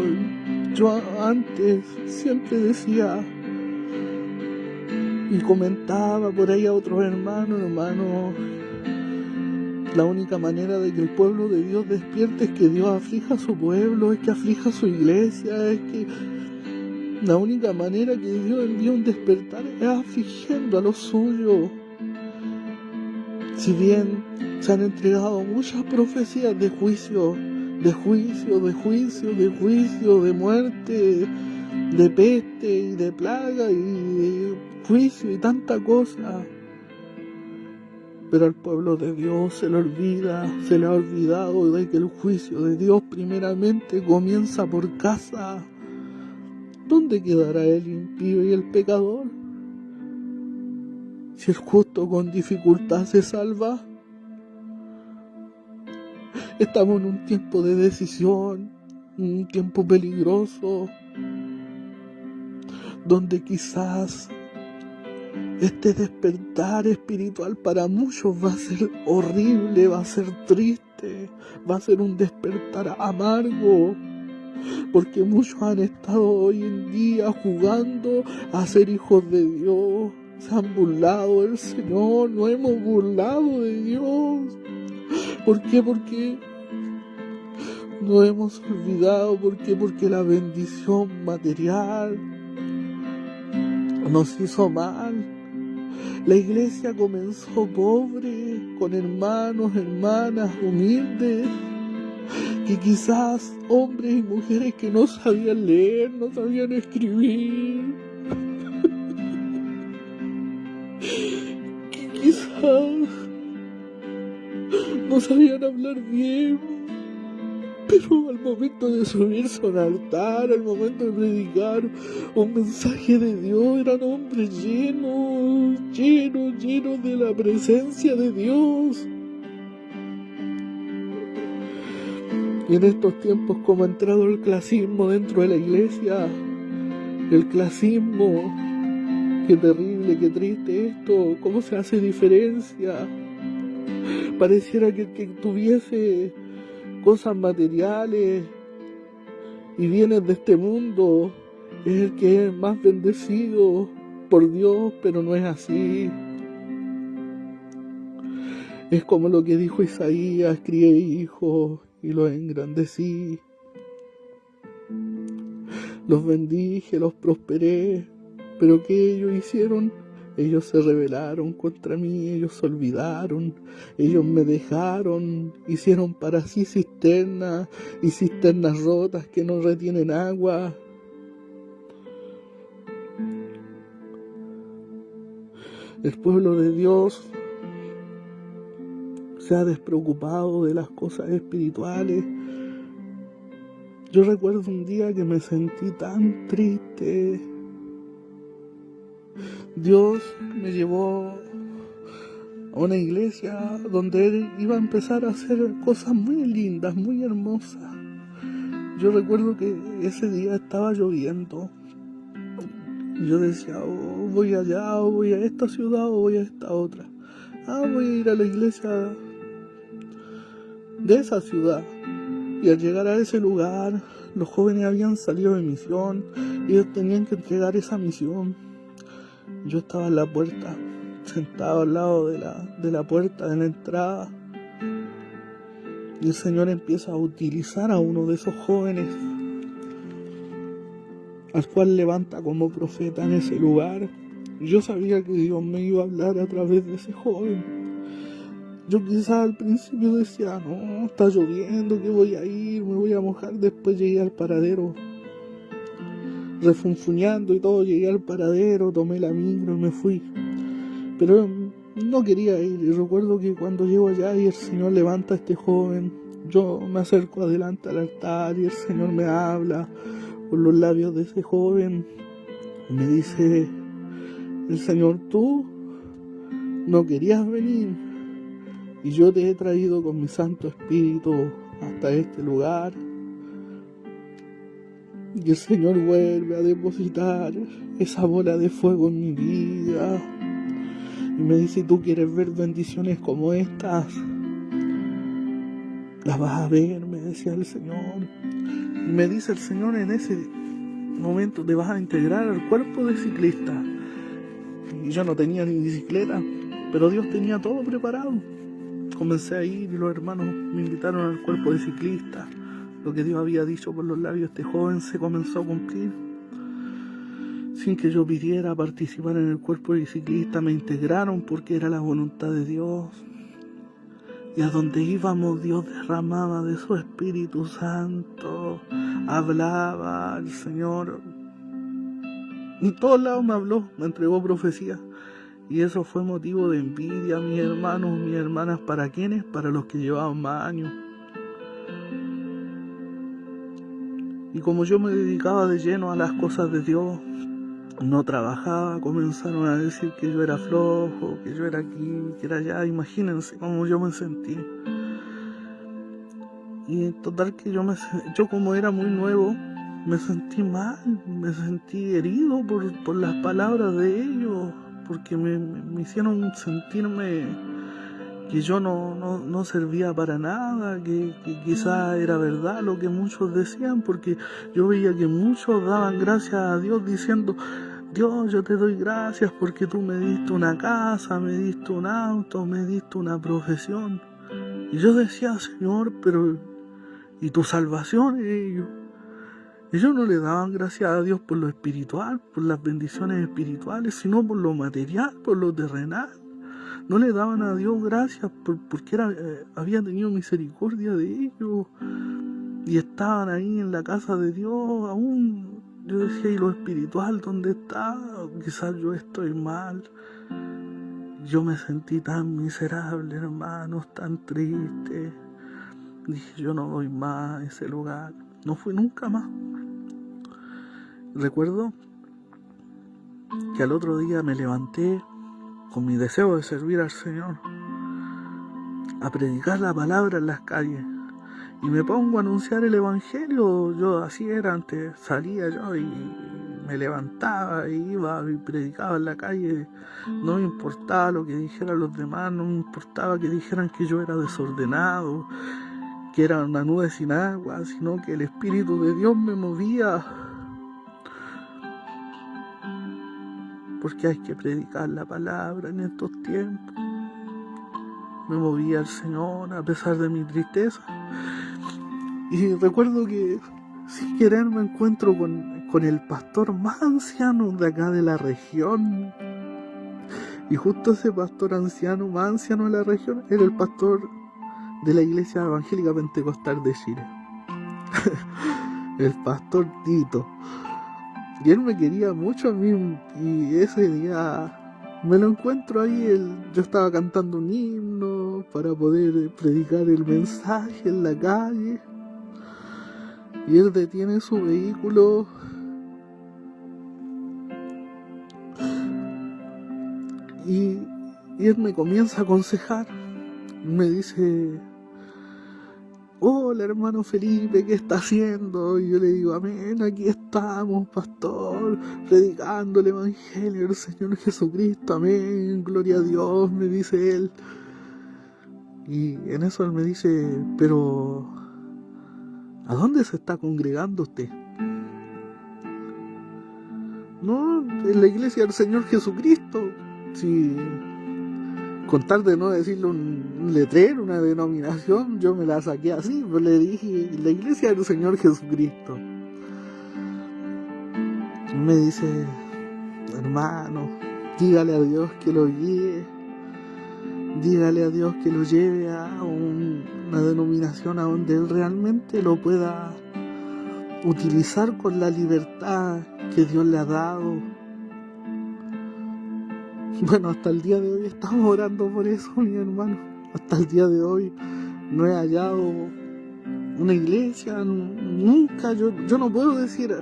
Yo antes siempre decía y comentaba por ahí a otros hermanos, La única manera de que el pueblo de Dios despierte es que Dios aflija a su pueblo, es que aflija a su iglesia, es que la única manera que Dios envía un despertar es afligiendo a los suyos. Si bien se han entregado muchas profecías de juicio, de muerte, de peste y de plaga y de juicio y tanta cosa, pero al pueblo de Dios se le ha olvidado de que el juicio de Dios primeramente comienza por casa. ¿Dónde quedará el impío y el pecador? Si el justo con dificultad se salva. Estamos en un tiempo de decisión, un tiempo peligroso, donde quizás este despertar espiritual para muchos va a ser horrible, va a ser triste, va a ser un despertar amargo, porque muchos han estado hoy en día jugando a ser hijos de Dios, se han burlado del Señor, nos hemos burlado de Dios. ¿Por qué? Porque nos hemos olvidado. ¿Por qué? Porque la bendición material nos hizo mal. La iglesia comenzó pobre, con hermanos, hermanas humildes, que quizás hombres y mujeres que no sabían leer, no sabían escribir, que quizás no sabían hablar bien, pero al momento de subirse a un altar, al momento de predicar un mensaje de Dios, eran hombres llenos de la presencia de Dios. Y en estos tiempos, como ha entrado el clasismo dentro de la iglesia, el clasismo, qué terrible, qué triste esto, cómo se hace diferencia. Pareciera que el que tuviese cosas materiales y bienes de este mundo es el que es más bendecido por Dios, pero no es así. Es como lo que dijo Isaías: crié hijos y los engrandecí, los bendije, los prosperé, pero ¿qué ellos hicieron? Ellos se rebelaron contra mí, ellos se olvidaron, ellos me dejaron, hicieron para sí cisternas y cisternas rotas que no retienen agua. El pueblo de Dios se ha despreocupado de las cosas espirituales. Yo recuerdo un día que me sentí tan triste. Dios me llevó a una iglesia donde Él iba a empezar a hacer cosas muy lindas, muy hermosas. Yo recuerdo que ese día estaba lloviendo. Yo decía, voy allá, o voy a esta ciudad, o voy a esta otra. Voy a ir a la iglesia de esa ciudad. Y al llegar a ese lugar, los jóvenes habían salido de misión y ellos tenían que entregar esa misión. Yo estaba en la puerta, sentado al lado de la puerta de la entrada, y el Señor empieza a utilizar a uno de esos jóvenes, al cual levanta como profeta en ese lugar. Yo sabía que Dios me iba a hablar a través de ese joven. Yo quizás al principio decía, no, está lloviendo, ¿qué voy a ir? Me voy a mojar. Después llegué al paradero, refunfuñando y todo, llegué al paradero, tomé la micro y me fui. Pero no quería ir, y recuerdo que cuando llego allá y el Señor levanta a este joven, yo me acerco adelante al altar y el Señor me habla por los labios de ese joven. Y me dice el Señor, tú no querías venir y yo te he traído con mi Santo Espíritu hasta este lugar. Y el Señor vuelve a depositar esa bola de fuego en mi vida. Y me dice, ¿tú quieres ver bendiciones como estas? Las vas a ver, me decía el Señor. Y me dice el Señor en ese momento, te vas a integrar al cuerpo de ciclista. Y yo no tenía ni bicicleta, pero Dios tenía todo preparado. comencé a ir y los hermanos me invitaron al cuerpo de ciclista. Lo que Dios había dicho por los labios de este joven se comenzó a cumplir. Sin que yo pidiera participar en el cuerpo de ciclista, me integraron porque era la voluntad de Dios. Y a donde íbamos, Dios derramaba de su Espíritu Santo, hablaba el Señor. En todos lados me habló, me entregó profecía. Y eso fue motivo de envidia, mis hermanos, mis hermanas. ¿Para quiénes? Para los que llevaban más años. Y como yo me dedicaba de lleno a las cosas de Dios, no trabajaba, comenzaron a decir que yo era flojo, que yo era aquí, que era allá. Imagínense cómo yo me sentí. Y en total que yo como era muy nuevo, me sentí mal, me sentí herido por las palabras de ellos, porque me hicieron sentirme que yo no servía para nada, que quizás era verdad lo que muchos decían, porque yo veía que muchos daban gracias a Dios diciendo: Dios, yo te doy gracias porque tú me diste una casa, me diste un auto, me diste una profesión. Y yo decía: Señor, pero ¿y tu salvación? Ellos no le daban gracias a Dios por lo espiritual, por las bendiciones espirituales, sino por lo material, por lo terrenal. No le daban a Dios gracias porque había tenido misericordia de ellos y estaban ahí en la casa de Dios aún. Yo decía: ¿y lo espiritual dónde está? Quizás yo estoy mal. Yo me sentí tan miserable, hermanos, tan triste. Dije: yo no voy más a ese lugar. No fui nunca más. Recuerdo que al otro día me levanté con mi deseo de servir al Señor, a predicar la palabra en las calles. Y me pongo a anunciar el Evangelio. Yo así era antes, salía yo y me levantaba e iba y predicaba en la calle. No me importaba lo que dijeran los demás, no me importaba que dijeran que yo era desordenado, que era una nube sin agua, sino que el Espíritu de Dios me movía. Porque hay que predicar la palabra en estos tiempos. Me movía el Señor a pesar de mi tristeza. Y recuerdo que sin querer me encuentro con el pastor más anciano de acá de la región. Y justo ese pastor anciano, más anciano de la región, era el pastor de la Iglesia Evangélica Pentecostal de Chile. El pastor Tito. Y él me quería mucho a mí. Y ese día me lo encuentro ahí. Yo estaba cantando un himno para poder predicar el mensaje en la calle. Y él detiene su vehículo y él me comienza a aconsejar. Me dice: hola hermano Felipe, ¿qué está haciendo? Y yo le digo: amén, aquí estamos, pastor, predicando el Evangelio del Señor Jesucristo, amén, gloria a Dios, me dice él. Y en eso él me dice: pero ¿a dónde se está congregando usted? No, en la iglesia del Señor Jesucristo. Sí, con tal de no decirle un letrero, una denominación, yo me la saqué así, pues le dije: la iglesia del Señor Jesucristo. Y me dice: hermano, dígale a Dios que lo guíe, dígale a Dios que lo lleve a una denominación a donde él realmente lo pueda utilizar con la libertad que Dios le ha dado. Bueno, hasta el día de hoy estamos orando por eso, mi hermano. Hasta el día de hoy no he hallado una iglesia, nunca. Yo no puedo decir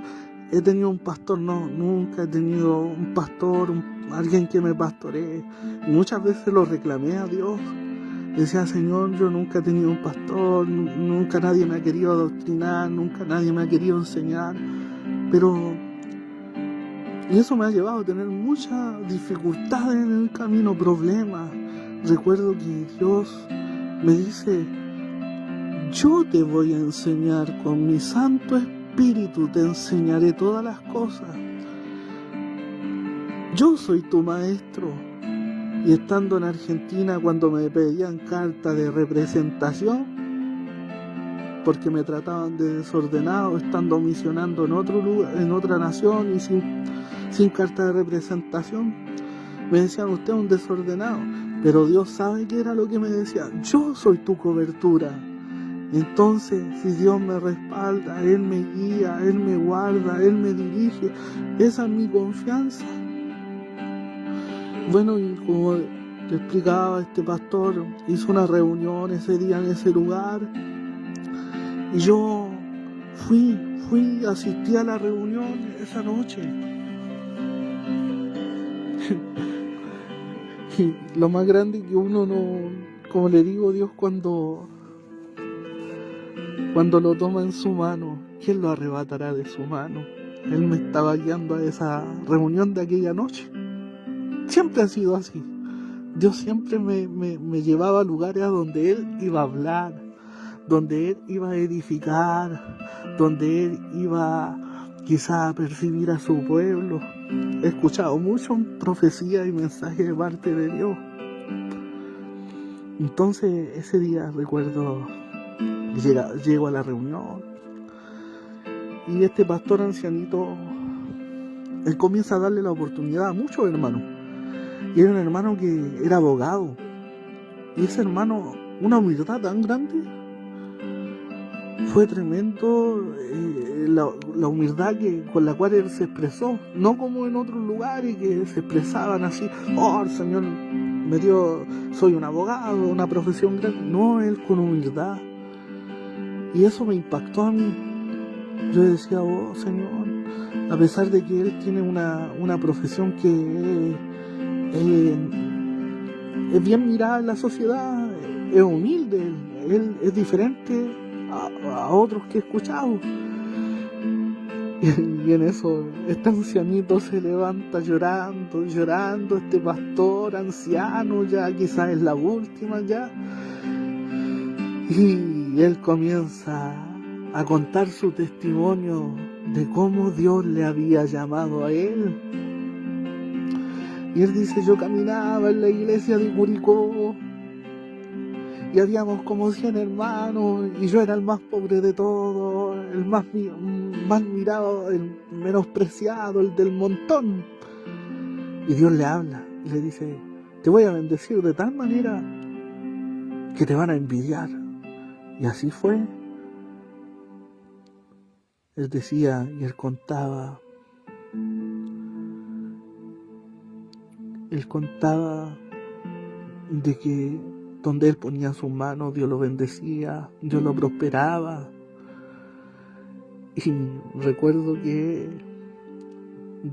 he tenido un pastor, no, nunca he tenido un pastor, alguien que me pastoree. Y muchas veces lo reclamé a Dios. Decía: Señor, yo nunca he tenido un pastor, nunca nadie me ha querido adoctrinar, nunca nadie me ha querido enseñar. Y eso me ha llevado a tener muchas dificultades en el camino, problemas. Recuerdo que Dios me dice: yo te voy a enseñar con mi Santo Espíritu, te enseñaré todas las cosas. Yo soy tu maestro. Y estando en Argentina, cuando me pedían carta de representación, porque me trataban de desordenado, estando misionando en otro lugar, en otra nación y sin carta de representación, me decían, usted es un desordenado. Pero Dios sabe qué era lo que me decía: yo soy tu cobertura. Entonces, si Dios me respalda, Él me guía, Él me guarda, Él me dirige, esa es mi confianza. Bueno, y como te explicaba, este pastor hizo una reunión ese día en ese lugar, y yo asistí a la reunión esa noche. Y lo más grande que uno no, como le digo, Dios cuando lo toma en su mano, ¿quién lo arrebatará de su mano? Él me estaba guiando a esa reunión de aquella noche. Siempre ha sido así. Dios siempre me llevaba a lugares a donde Él iba a hablar, donde Él iba a edificar, donde Él iba quizá a percibir a su pueblo. He escuchado mucho profecías y mensajes de parte de Dios. Entonces ese día recuerdo, llego a la reunión y este pastor ancianito, él comienza a darle la oportunidad a muchos hermanos. Y era un hermano que era abogado. Y ese hermano, una humildad tan grande, fue tremendo la humildad con la cual él se expresó. No como en otros lugares que se expresaban así: oh, el Señor me dio, soy un abogado, una profesión grande. No, él con humildad. Y eso me impactó a mí. Yo decía: oh Señor, a pesar de que él tiene una profesión que es bien mirada en la sociedad, es humilde, él es diferente a otros que he escuchado. Y en eso este ancianito se levanta llorando, este pastor anciano, ya quizás es la última ya, y él comienza a contar su testimonio de cómo Dios le había llamado a él. Y él dice: yo caminaba en la iglesia de Curicó y habíamos como 100 hermanos y yo era el más pobre de todos, el más mirado, el menospreciado, el del montón. Y Dios le habla y le dice: te voy a bendecir de tal manera que te van a envidiar. Y así fue. Él decía y él contaba de que donde él ponía sus manos, Dios lo bendecía, Dios lo prosperaba. Y recuerdo que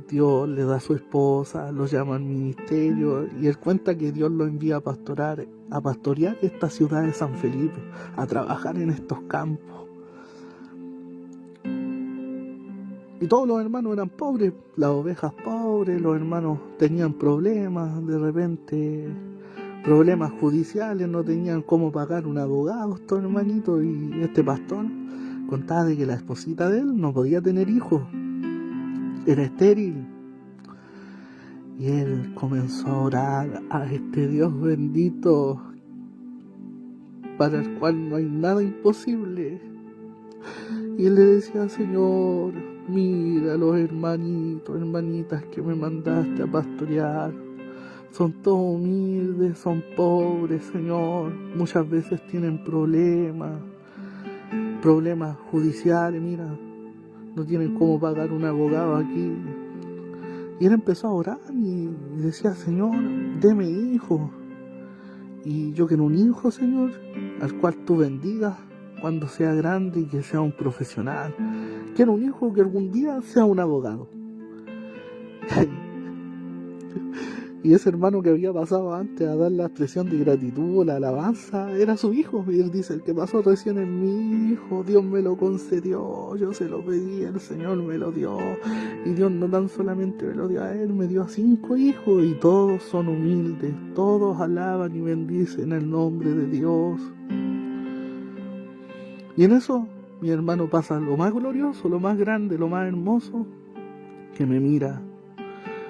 Dios le da a su esposa, lo llama al ministerio, y él cuenta que Dios lo envía a pastorear esta ciudad de San Felipe, a trabajar en estos campos. Y todos los hermanos eran pobres, las ovejas pobres, los hermanos tenían problemas, de repente problemas judiciales, no tenían cómo pagar un abogado estos hermanitos, y este pastor contaba de que la esposita de él no podía tener hijos, era estéril. Y él comenzó a orar a este Dios bendito, para el cual no hay nada imposible. Y él le decía: Señor, mira los hermanitos, hermanitas que me mandaste a pastorear. Son todos humildes, son pobres, Señor. Muchas veces tienen problemas judiciales, mira. No tienen cómo pagar un abogado aquí. Y él empezó a orar y decía: Señor, deme hijo. Y yo quiero un hijo, Señor, al cual tú bendigas cuando sea grande y que sea un profesional. Quiero un hijo que algún día sea un abogado. Y ese hermano que había pasado antes a dar la expresión de gratitud, la alabanza, era su hijo. Y él dice: el que pasó recién es mi hijo, Dios me lo concedió, yo se lo pedí, el Señor me lo dio. Y Dios no tan solamente me lo dio a él, me dio a 5 hijos, y todos son humildes, todos alaban y bendicen el nombre de Dios. Y en eso mi hermano pasa lo más glorioso, lo más grande, lo más hermoso, que me mira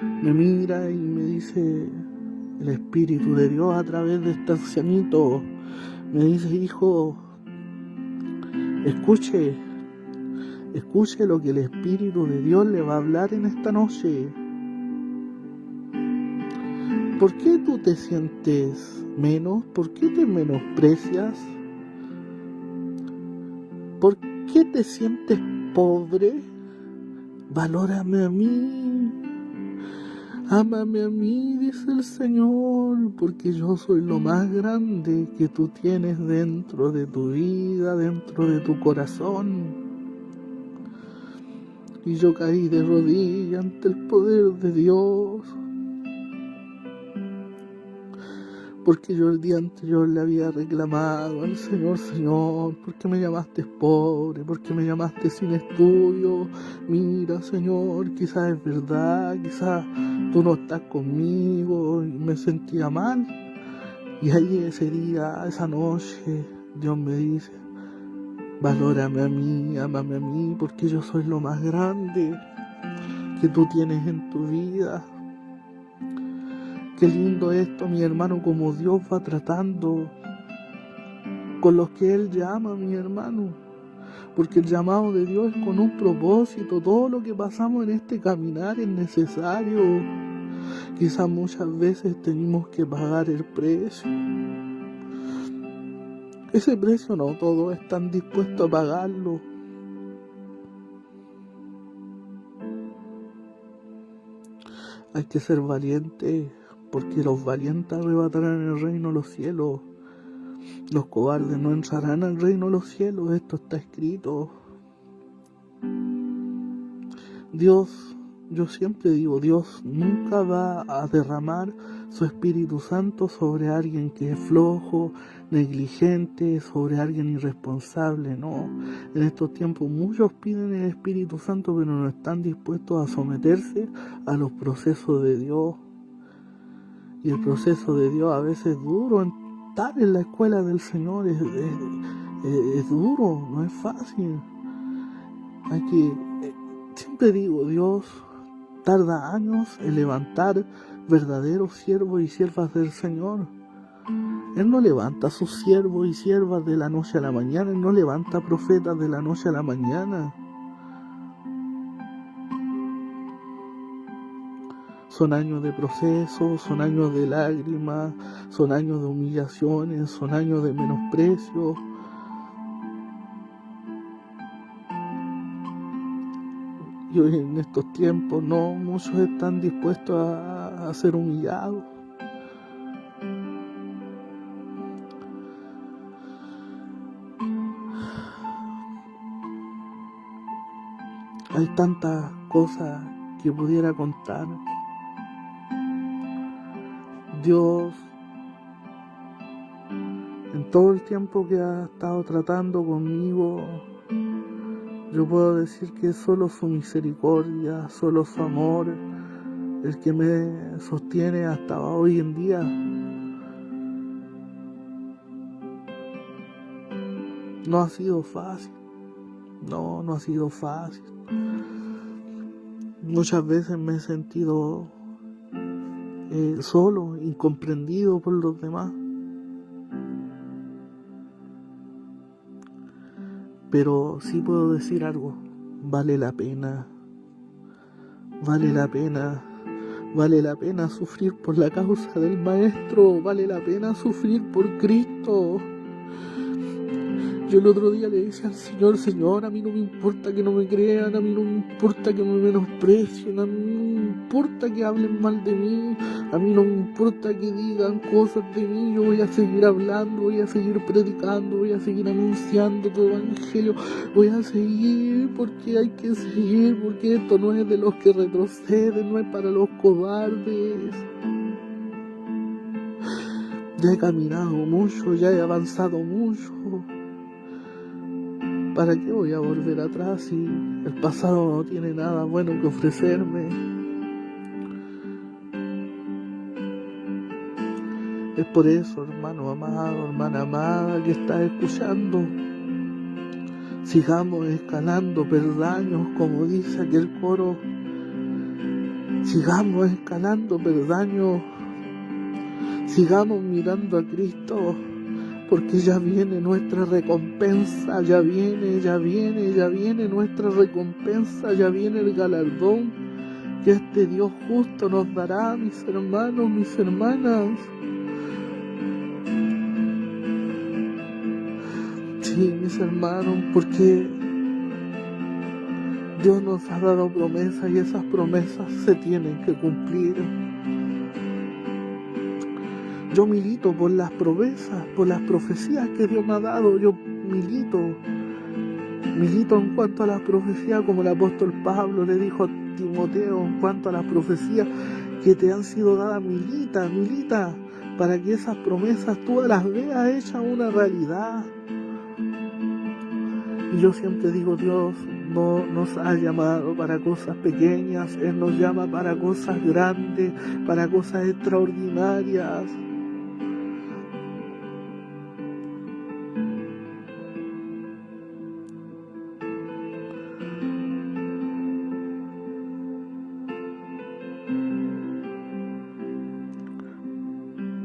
y me dice: el Espíritu de Dios a través de este ancianito me dice: hijo, escuche lo que el Espíritu de Dios le va a hablar en esta noche. ¿Por qué tú te sientes menos? ¿Por qué te menosprecias? ¿Por qué te sientes pobre? Valórame a mí, ámame a mí, dice el Señor, porque yo soy lo más grande que tú tienes dentro de tu vida, dentro de tu corazón. Y yo caí de rodillas ante el poder de Dios, porque yo el día anterior le había reclamado al Señor: Señor, ¿por qué me llamaste pobre? ¿Por qué me llamaste sin estudio? Mira, Señor, quizás es verdad, quizás tú no estás conmigo, y me sentía mal. Y ahí ese día, esa noche, Dios me dice: valórame a mí, ámame a mí, porque yo soy lo más grande que tú tienes en tu vida. Qué lindo esto, mi hermano, como Dios va tratando con los que Él llama, mi hermano. Porque el llamado de Dios es con un propósito. Todo lo que pasamos en este caminar es necesario. Quizás muchas veces tenemos que pagar el precio. Ese precio no todos están dispuestos a pagarlo. Hay que ser valiente, porque los valientes arrebatarán el reino de los cielos. Los cobardes no entrarán al reino de los cielos. Esto está escrito. Dios, yo siempre digo, Dios nunca va a derramar su Espíritu Santo sobre alguien que es flojo, negligente, sobre alguien irresponsable. No, en estos tiempos muchos piden el Espíritu Santo, pero no están dispuestos a someterse a los procesos de Dios. Y el proceso de Dios a veces es duro. Estar en la escuela del Señor es duro, no es fácil. Hay que, siempre digo, Dios tarda años en levantar verdaderos siervos y siervas del Señor. Él no levanta a sus siervos y siervas de la noche a la mañana. Él no levanta profetas de la noche a la mañana. Son años de proceso, son años de lágrimas, son años de humillaciones, son años de menosprecio. Y hoy en estos tiempos no muchos están dispuestos a ser humillados. Hay tantas cosas que pudiera contar. Dios, en todo el tiempo que ha estado tratando conmigo, yo puedo decir que es solo su misericordia, solo su amor, el que me sostiene hasta hoy en día. No ha sido fácil, no ha sido fácil. Muchas veces me he sentido solo, incomprendido por los demás. Pero sí puedo decir algo: vale la pena sufrir por la causa del Maestro, vale la pena sufrir por Cristo. Yo el otro día le decía al Señor: Señor, a mí no me importa que no me crean, a mí no me importa que me menosprecien, a mí no me importa que hablen mal de mí, a mí no me importa que digan cosas de mí. Yo voy a seguir hablando, voy a seguir predicando, voy a seguir anunciando tu evangelio, voy a seguir porque hay que seguir, porque esto no es de los que retroceden, no es para los cobardes. Ya he caminado mucho, ya he avanzado mucho. ¿Para qué voy a volver atrás si el pasado no tiene nada bueno que ofrecerme? Es por eso, hermano amado, hermana amada, que estás escuchando. Sigamos escalando peldaños, como dice aquel coro. Sigamos escalando peldaños Sigamos mirando a Cristo, porque ya viene nuestra recompensa, ya viene nuestra recompensa, ya viene el galardón que este Dios justo nos dará, mis hermanos, mis hermanas. Sí, mis hermanos, porque Dios nos ha dado promesas y esas promesas se tienen que cumplir. Yo milito por las promesas, por las profecías que Dios me ha dado. Yo milito en cuanto a las profecías, como el apóstol Pablo le dijo a Timoteo, en cuanto a las profecías que te han sido dadas, milita, para que esas promesas tú las veas hechas una realidad. Y yo siempre digo, Dios no nos ha llamado para cosas pequeñas, Él nos llama para cosas grandes, para cosas extraordinarias.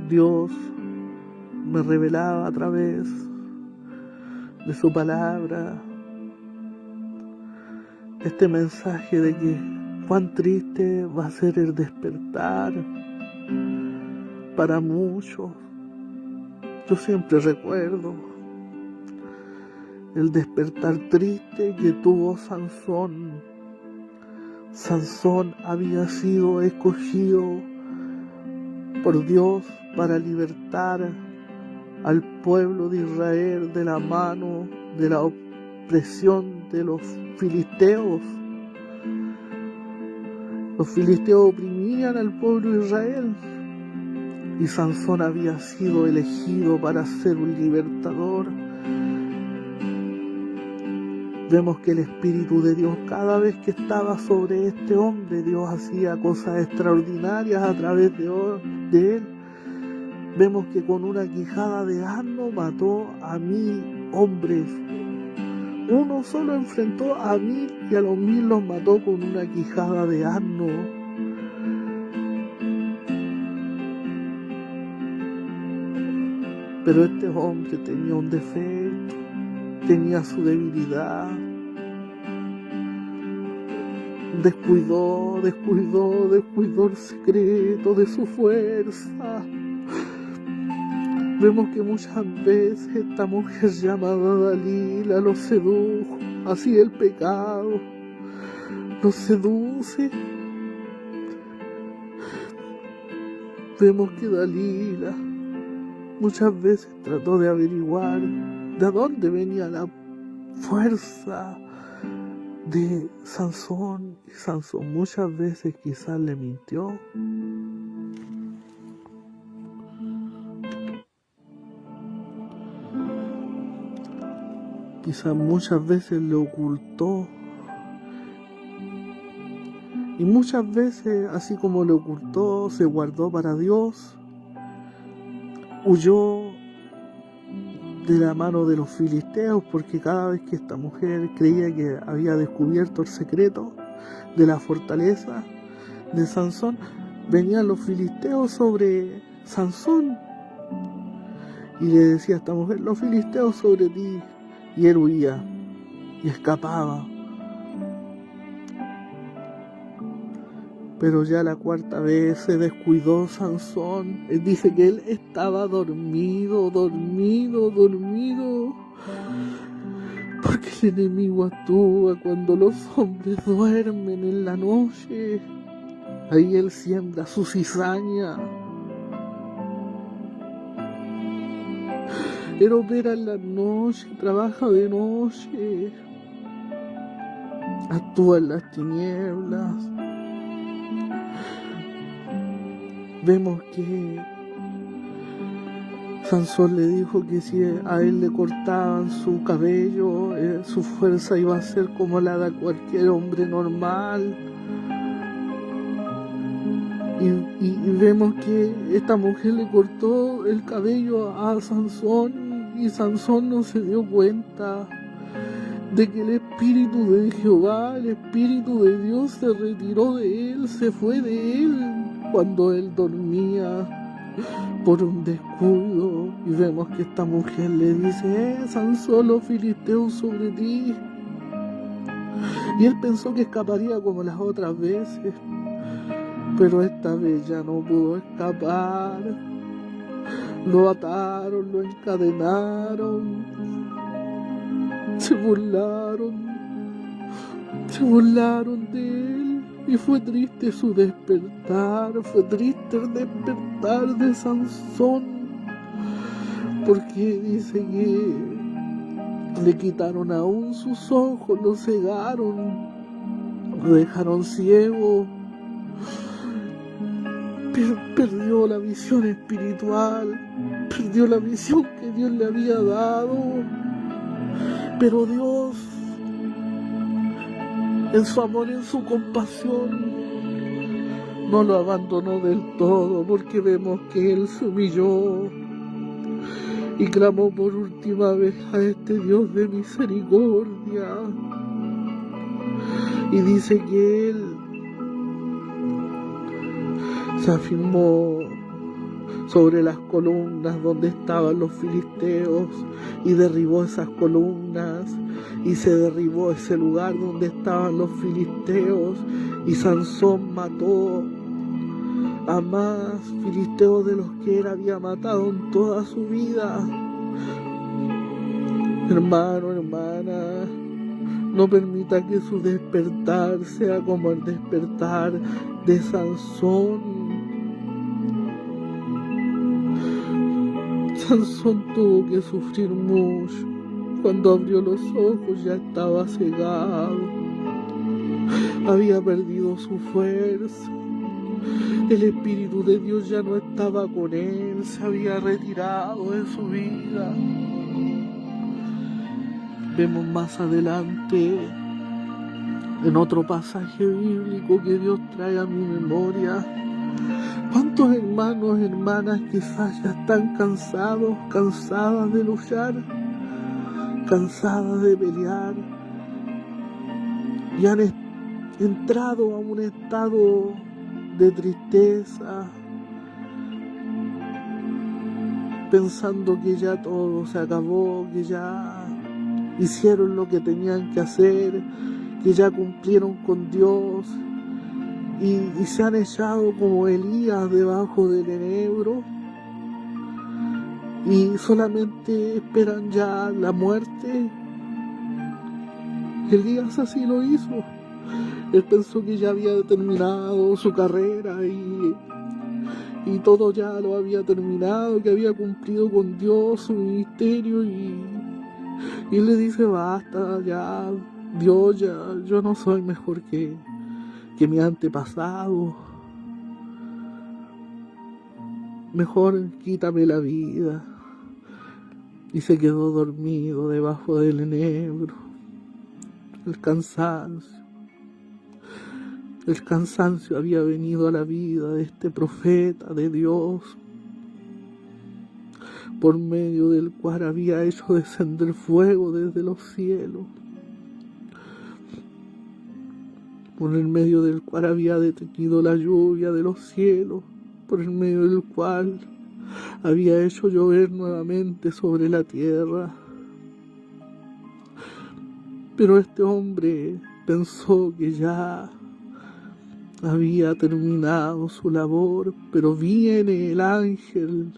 Dios me revelaba a través de su palabra este mensaje de que cuán triste va a ser el despertar para muchos. Yo siempre recuerdo el despertar triste que tuvo Sansón. Sansón había sido escogido por Dios para libertar al pueblo de Israel de la mano de la opresión de los filisteos. Los filisteos oprimían al pueblo de Israel y Sansón había sido elegido para ser un libertador. Vemos que el Espíritu de Dios, cada vez que estaba sobre este hombre, Dios hacía cosas extraordinarias a través de él. Vemos que con una quijada de asno mató a 1000 hombres. Uno solo enfrentó a 1000 y a los 1000 los mató con una quijada de asno. Pero este hombre tenía un defecto, tenía su debilidad. Descuidó el secreto de su fuerza. Vemos que muchas veces esta mujer llamada Dalila lo sedujo, así el pecado lo seduce. Vemos que Dalila muchas veces trató de averiguar de dónde venía la fuerza de Sansón, y Sansón muchas veces quizás le mintió. Quizás muchas veces le ocultó. Y muchas veces, así como le ocultó, se guardó para Dios. Huyó de la mano de los filisteos, porque cada vez que esta mujer creía que había descubierto el secreto de la fortaleza de Sansón, venían los filisteos sobre Sansón. Y le decía a esta mujer, los filisteos sobre ti. Y él huía y escapaba. Pero ya la cuarta vez se descuidó Sansón. Él dice que él estaba dormido. Porque el enemigo actúa cuando los hombres duermen en la noche. Ahí él siembra su cizaña. Él opera en la noche, trabaja de noche, actúa en las tinieblas. Vemos que Sansón le dijo que si a él le cortaban su cabello, su fuerza iba a ser como la de cualquier hombre normal. Y vemos que esta mujer le cortó el cabello a Sansón y Sansón no se dio cuenta de que el Espíritu de Jehová, el Espíritu de Dios se retiró de él, se fue de él cuando él dormía. por un descuido, y vemos que esta mujer le dice: Sansón, los filisteos sobre ti. Y él pensó que escaparía como las otras veces, pero esta vez ya no pudo escapar. Lo ataron, lo encadenaron, se burlaron de él, y fue triste su despertar, fue triste el despertar de Sansón, porque dice que le quitaron aún sus ojos, lo cegaron, lo dejaron ciego, perdió la visión espiritual, perdió la visión que Dios le había dado. Pero Dios, en su amor, en su compasión, no lo abandonó del todo, porque vemos que Él se humilló y clamó por última vez a este Dios de misericordia. Y dice que Él se afirmó sobre las columnas donde estaban los filisteos y derribó esas columnas, y se derribó ese lugar donde estaban los filisteos, y Sansón mató a más filisteos de los que él había matado en toda su vida. Hermano, hermana, no permita que su despertar sea como el despertar de Sansón. Sansón tuvo que sufrir mucho. Cuando abrió los ojos ya estaba cegado. Había perdido su fuerza. El Espíritu de Dios ya no estaba con él. Se había retirado de su vida. Vemos más adelante, en otro pasaje bíblico que Dios trae a mi memoria, ¿cuántos hermanos, hermanas quizás ya están cansados, cansadas de luchar, cansadas de pelear, y han entrado a un estado de tristeza, pensando que ya todo se acabó, que ya hicieron lo que tenían que hacer, que ya cumplieron con Dios, y se han echado como Elías debajo del enebro y solamente esperan ya la muerte? Elías así lo hizo. Él pensó que ya había terminado su carrera y todo ya lo había terminado, que había cumplido con Dios su ministerio, y él le dice: basta ya, Dios, ya, yo no soy mejor que mi antepasado, mejor quítame la vida. Y se quedó dormido debajo del enebro. El cansancio había venido a la vida de este profeta de Dios, por medio del cual había hecho descender fuego desde los cielos, por el medio del cual había detenido la lluvia de los cielos, por el medio del cual había hecho llover nuevamente sobre la tierra. Pero este hombre pensó que ya había terminado su labor, pero viene el ángel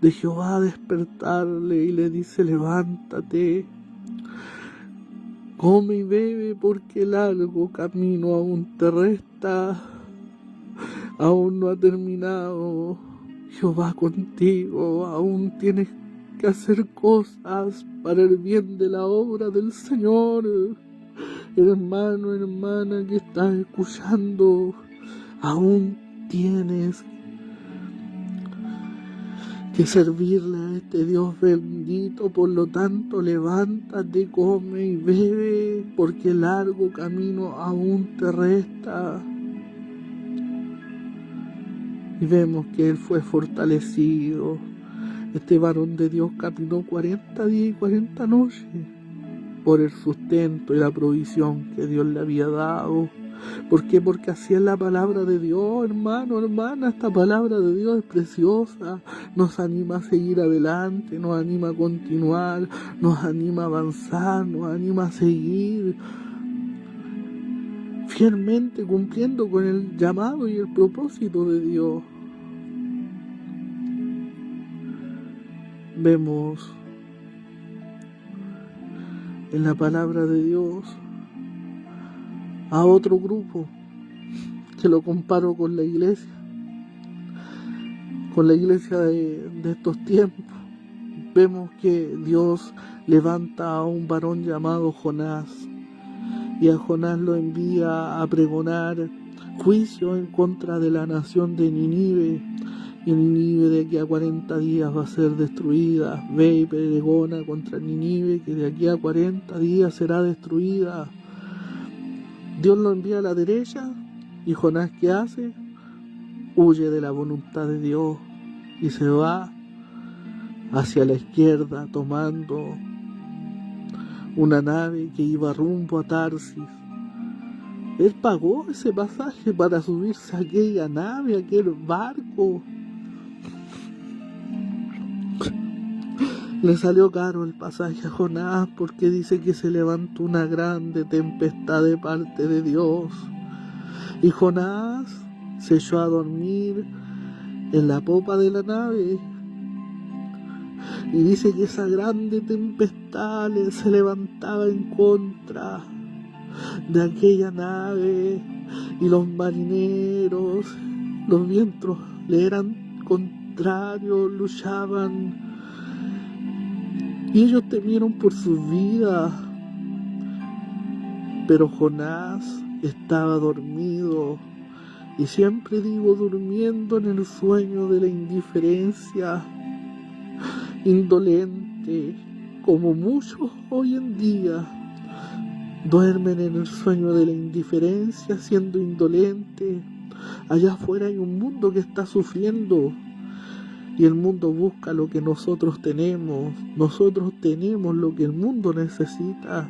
de Jehová a despertarle y le dice: levántate, come y bebe, porque largo camino aún te resta, aún no ha terminado Jehová contigo, aún tienes que hacer cosas para el bien de la obra del Señor. Hermano, hermana que estás escuchando, aún tienes que servirle a este Dios bendito. Por lo tanto, levántate, come y bebe, porque largo camino aún te resta. Y vemos que él fue fortalecido. Este varón de Dios caminó 40 días y 40 noches por el sustento y la provisión que Dios le había dado, ¿Por qué? Porque así es la palabra de Dios, hermano, hermana. Esta palabra de Dios es preciosa. Nos anima a seguir adelante, nos anima a continuar, nos anima a avanzar, nos anima a seguir fielmente cumpliendo con el llamado y el propósito de Dios. Vemos en la palabra de Dios a otro grupo que lo comparo con la iglesia de estos tiempos. Vemos que Dios levanta a un varón llamado Jonás, y a Jonás lo envía a pregonar juicio en contra de la nación de Nínive. Y Nínive de aquí a 40 días va a ser destruida. Ve y pregona contra Nínive que de aquí a 40 días será destruida. Dios lo envía a la derecha, y Jonás, ¿qué hace? Huye de la voluntad de Dios y se va hacia la izquierda tomando una nave que iba rumbo a Tarsis. Él pagó ese pasaje para subirse a aquella nave, a aquel barco. Le salió caro el pasaje a Jonás, porque dice que se levantó una grande tempestad de parte de Dios. Y Jonás se echó a dormir en la popa de la nave. Y dice que esa grande tempestad se levantaba en contra de aquella nave, y los marineros, los vientos le eran contrarios, luchaban, y ellos temieron por sus vidas. Pero Jonás estaba dormido, y siempre digo durmiendo en el sueño de la indiferencia, indolente, como muchos hoy en día duermen en el sueño de la indiferencia, siendo indolente. Allá afuera hay un mundo que está sufriendo, y el mundo busca lo que nosotros tenemos. Nosotros tenemos lo que el mundo necesita.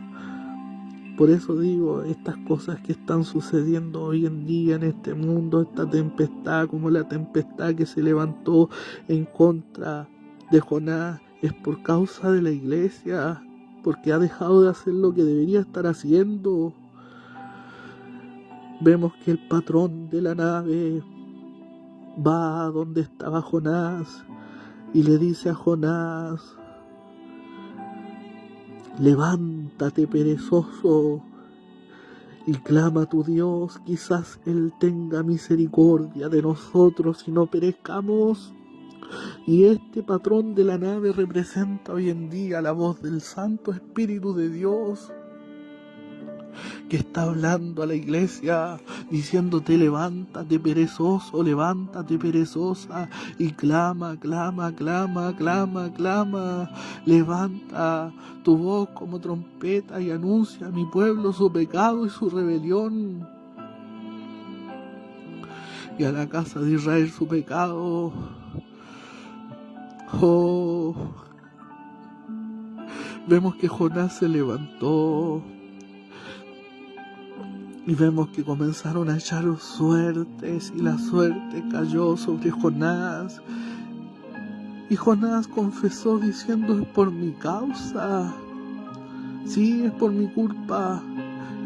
Por eso digo, estas cosas que están sucediendo hoy en día en este mundo, esta tempestad, como la tempestad que se levantó en contra de Jonás, es por causa de la iglesia, porque ha dejado de hacer lo que debería estar haciendo. Vemos que el patrón de la nave va a donde estaba Jonás y le dice a Jonás: levántate, perezoso, y clama a tu Dios, quizás Él tenga misericordia de nosotros y no perezcamos. Y este patrón de la nave representa hoy en día la voz del Santo Espíritu de Dios, que está hablando a la iglesia, diciéndote: levántate, perezoso, levántate, perezosa, y clama, clama, clama, clama, clama. Levanta tu voz como trompeta y anuncia a mi pueblo su pecado y su rebelión, y a la casa de Israel su pecado. Oh, vemos que Jonás se levantó, y vemos que comenzaron a echar suertes, y la suerte cayó sobre Jonás. Y Jonás confesó diciendo: es por mi causa, sí, es por mi culpa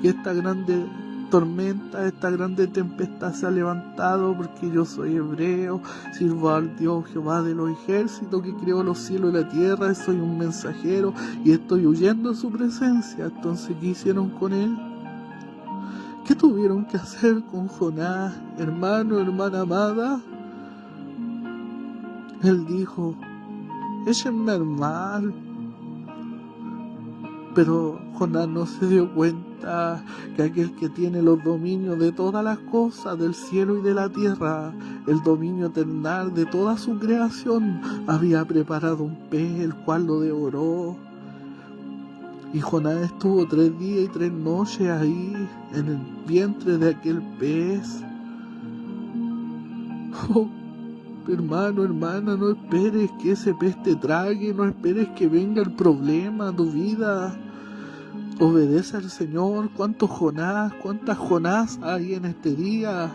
que esta grande tormenta, esta grande tempestad se ha levantado, porque yo soy hebreo, sirvo al Dios Jehová de los ejércitos, que creó los cielos y la tierra, soy un mensajero y estoy huyendo de su presencia. Entonces, ¿qué hicieron con él? ¿Qué tuvieron que hacer con Jonás, hermano, hermana amada? Él dijo: échenme al mar. Pero Jonás no se dio cuenta que aquel que tiene los dominios de todas las cosas, del cielo y de la tierra, el dominio eternal de toda su creación, había preparado un pez, el cual lo devoró. Y Jonás estuvo 3 días y 3 noches ahí, en el vientre de aquel pez. Oh, hermano, hermana, no esperes que ese pez te trague, no esperes que venga el problema a tu vida. Obedece al Señor. ¿Cuántos Jonás, cuántas Jonás hay en este día,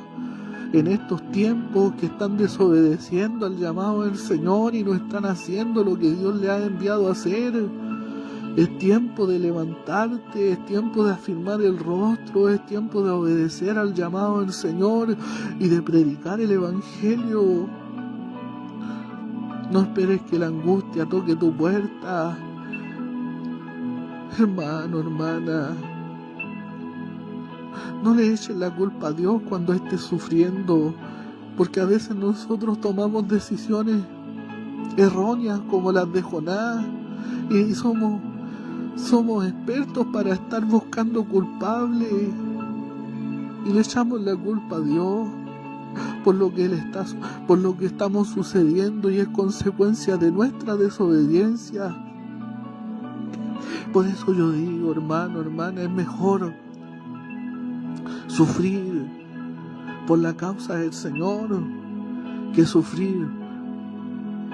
en estos tiempos, que están desobedeciendo al llamado del Señor y no están haciendo lo que Dios le ha enviado a hacer? Es tiempo de levantarte, es tiempo de afirmar el rostro, es tiempo de obedecer al llamado del Señor y de predicar el Evangelio. No esperes que la angustia toque tu puerta. Hermano, hermana, no le eches la culpa a Dios cuando estés sufriendo, porque a veces nosotros tomamos decisiones erróneas como las de Jonás y somos expertos para estar buscando culpables y le echamos la culpa a Dios por lo que estamos sucediendo, y es consecuencia de nuestra desobediencia. Por eso yo digo, hermano, hermana, es mejor sufrir por la causa del Señor que sufrir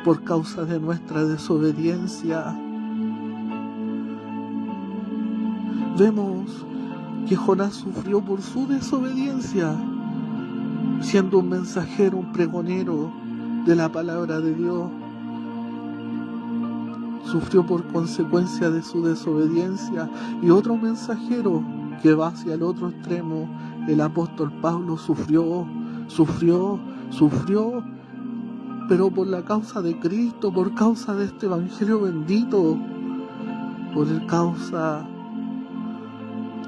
por causa de nuestra desobediencia. Vemos que Jonás sufrió por su desobediencia, siendo un mensajero, un pregonero de la palabra de Dios. Sufrió por consecuencia de su desobediencia. Y otro mensajero que va hacia el otro extremo, el apóstol Pablo, sufrió, pero por la causa de Cristo, por causa de este evangelio bendito, por causa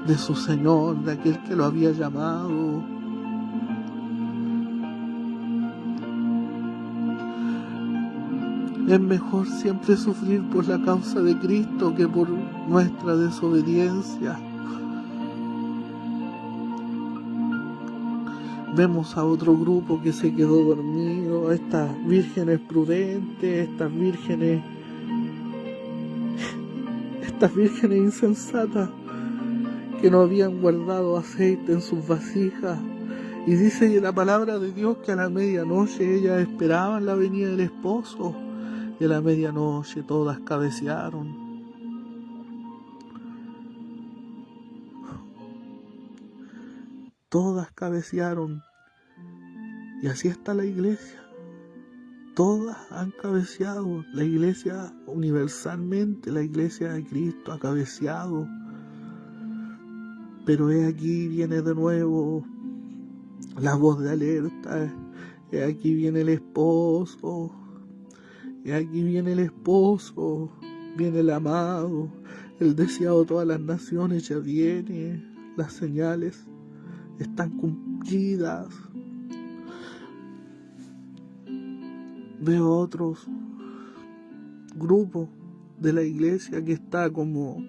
de su Señor, de aquel que lo había llamado. Es mejor siempre sufrir por la causa de Cristo que por nuestra desobediencia. Vemos a otro grupo que se quedó dormido, estas vírgenes prudentes, estas vírgenes insensatas que no habían guardado aceite en sus vasijas. Y dice la palabra de Dios que a la medianoche ellas esperaban la venida del esposo. Y a la medianoche todas cabecearon. Todas cabecearon. Y así está la iglesia. Todas han cabeceado. La iglesia universalmente, la iglesia de Cristo ha cabeceado. Pero he aquí viene de nuevo la voz de alerta. He aquí viene el esposo. Y aquí viene el esposo, viene el amado, el deseado de todas las naciones ya viene, las señales están cumplidas. Veo otros grupos de la iglesia que está como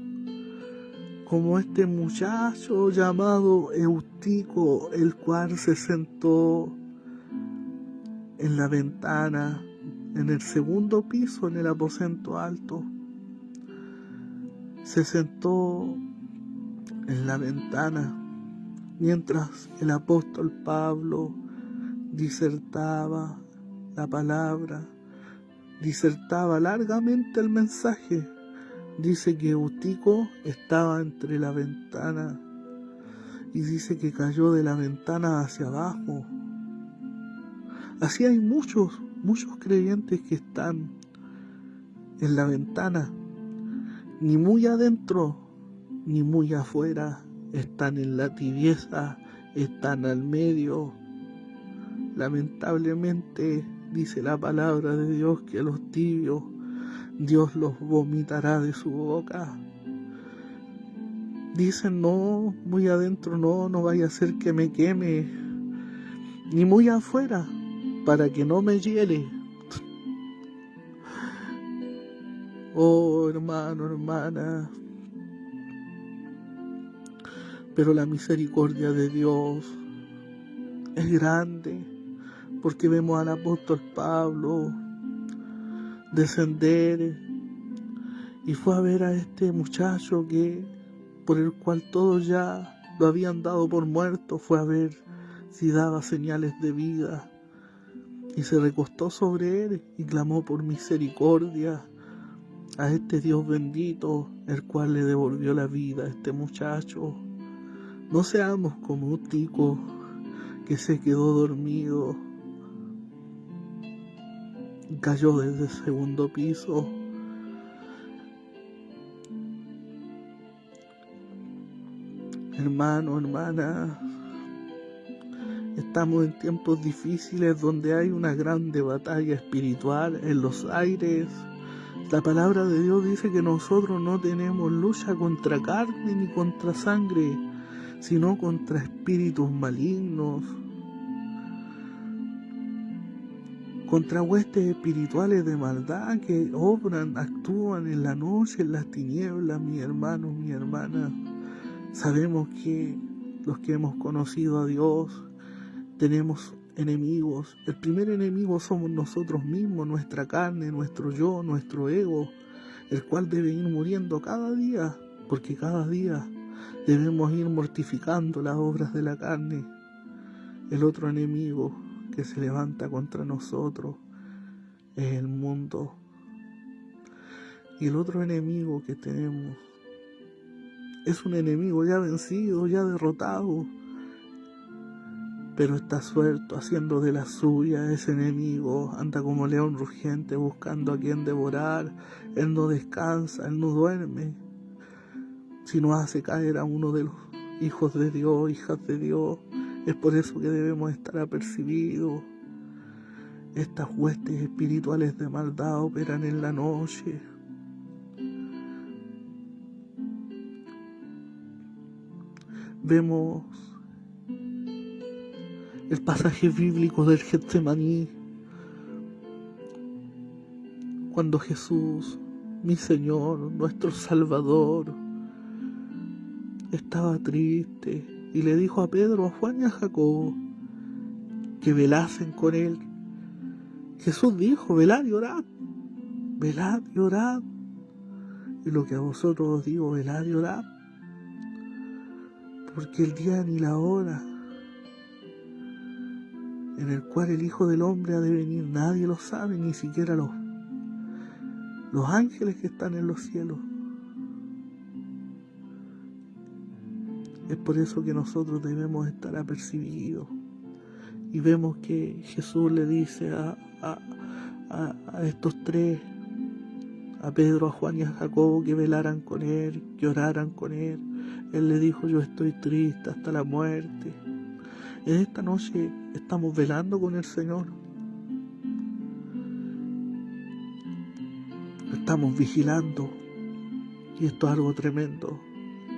este muchacho llamado Eutico, el cual se sentó en la ventana, en el segundo piso, en el aposento alto. Se sentó en la ventana mientras el apóstol Pablo disertaba la palabra, disertaba largamente el mensaje. Dice que Eutico estaba entre la ventana y dice que cayó de la ventana hacia abajo. Así hay muchos creyentes que están en la ventana, ni muy adentro ni muy afuera, están en la tibieza, están al medio. Lamentablemente dice la palabra de Dios que los tibios Dios los vomitará de su boca. Dicen no, muy adentro no vaya a ser que me queme, ni muy afuera, para que no me hiele. Oh, hermano, hermana. Pero la misericordia de Dios es grande, porque vemos al apóstol Pablo descender y fue a ver a este muchacho por el cual todos ya lo habían dado por muerto. Fue a ver si daba señales de vida. Y se recostó sobre él y clamó por misericordia a este Dios bendito, el cual le devolvió la vida a este muchacho. No seamos como un tico que se quedó dormido, cayó desde el segundo piso. Hermano, hermana, estamos en tiempos difíciles donde hay una grande batalla espiritual en los aires. La palabra de Dios dice que nosotros no tenemos lucha contra carne ni contra sangre, sino contra espíritus malignos, contra huestes espirituales de maldad que obran, actúan en la noche, en las tinieblas. Mi hermano, mi hermana, sabemos que los que hemos conocido a Dios tenemos enemigos. El primer enemigo somos nosotros mismos, nuestra carne, nuestro yo, nuestro ego, el cual debe ir muriendo cada día, porque cada día debemos ir mortificando las obras de la carne. El otro enemigo que se levanta contra nosotros es el mundo. Y el otro enemigo que tenemos es un enemigo ya vencido, ya derrotado, pero está suelto, haciendo de la suya. Ese enemigo anda como león rugiente buscando a quien devorar. Él no descansa, él no duerme, sino hace caer a uno de los hijos de Dios, hijas de Dios. Es por eso que debemos estar apercibidos. Estas huestes espirituales de maldad operan en la noche. Vemos el pasaje bíblico del Getsemaní, cuando Jesús, mi Señor, nuestro Salvador, estaba triste y le dijo a Pedro, a Juan y a Jacobo que velasen con él. Jesús dijo, velad y orad, velad y orad. Y lo que a vosotros os digo, velad y orad, porque el día ni la hora en el cual el Hijo del Hombre ha de venir, nadie lo sabe, ni siquiera los ángeles que están en los cielos. Es por eso que nosotros debemos estar apercibidos. Y vemos que Jesús le dice a estos tres, a Pedro, a Juan y a Jacobo, que velaran con él, que oraran con él. Él le dijo, yo estoy triste hasta la muerte. En esta noche estamos velando con el Señor. Estamos vigilando. Y esto es algo tremendo,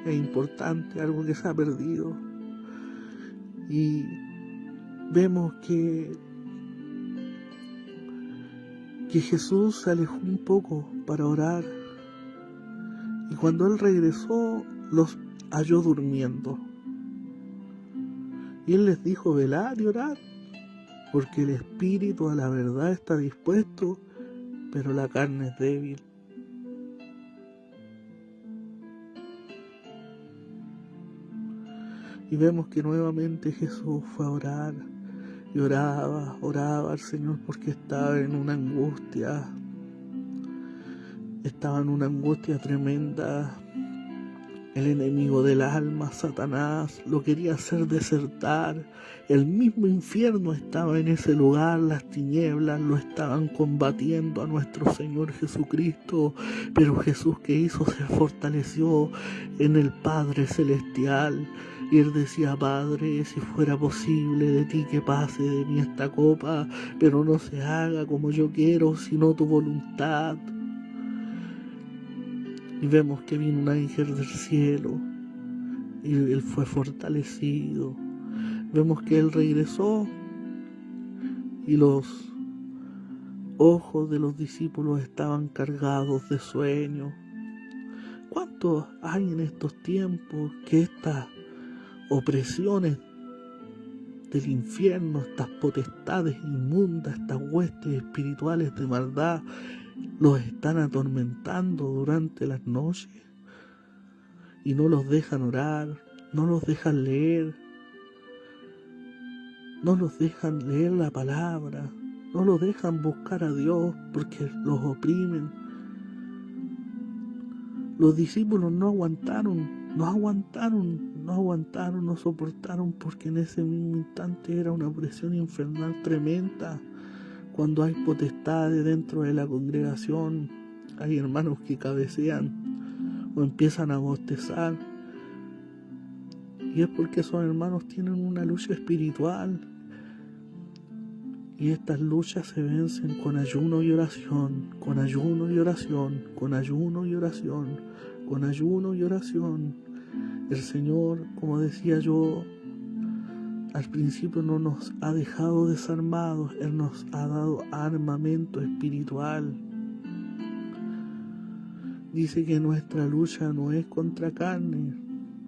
es importante, algo que se ha perdido. Y vemos que Jesús se alejó un poco para orar. Y cuando Él regresó, los halló durmiendo. Y Él les dijo, velad y orad, porque el espíritu a la verdad está dispuesto, pero la carne es débil. Y vemos que nuevamente Jesús fue a orar, y oraba al Señor porque estaba en una angustia tremenda. El enemigo del alma, Satanás, lo quería hacer desertar. El mismo infierno estaba en ese lugar, las tinieblas lo estaban combatiendo a nuestro Señor Jesucristo. Pero Jesús, ¿qué hizo? Se fortaleció en el Padre Celestial. Y Él decía, Padre, si fuera posible de ti que pase de mí esta copa, pero no se haga como yo quiero, sino tu voluntad. Y vemos que vino un ángel del cielo y Él fue fortalecido. Vemos que Él regresó y los ojos de los discípulos estaban cargados de sueño. ¿Cuántos hay en estos tiempos que estas opresiones del infierno, estas potestades inmundas, estas huestes espirituales de maldad, los están atormentando durante las noches y no los dejan orar, no los dejan leer, no los dejan leer la palabra, no los dejan buscar a Dios porque los oprimen? Los discípulos no aguantaron, no soportaron, porque en ese mismo instante era una presión infernal tremenda. Cuando hay potestades dentro de la congregación, hay hermanos que cabecean o empiezan a bostezar, y es porque esos hermanos tienen una lucha espiritual, y estas luchas se vencen con ayuno y oración, con ayuno y oración, con ayuno y oración, con ayuno y oración. El Señor, como decía yo al principio, no nos ha dejado desarmados, Él nos ha dado armamento espiritual. Dice que nuestra lucha no es contra carne,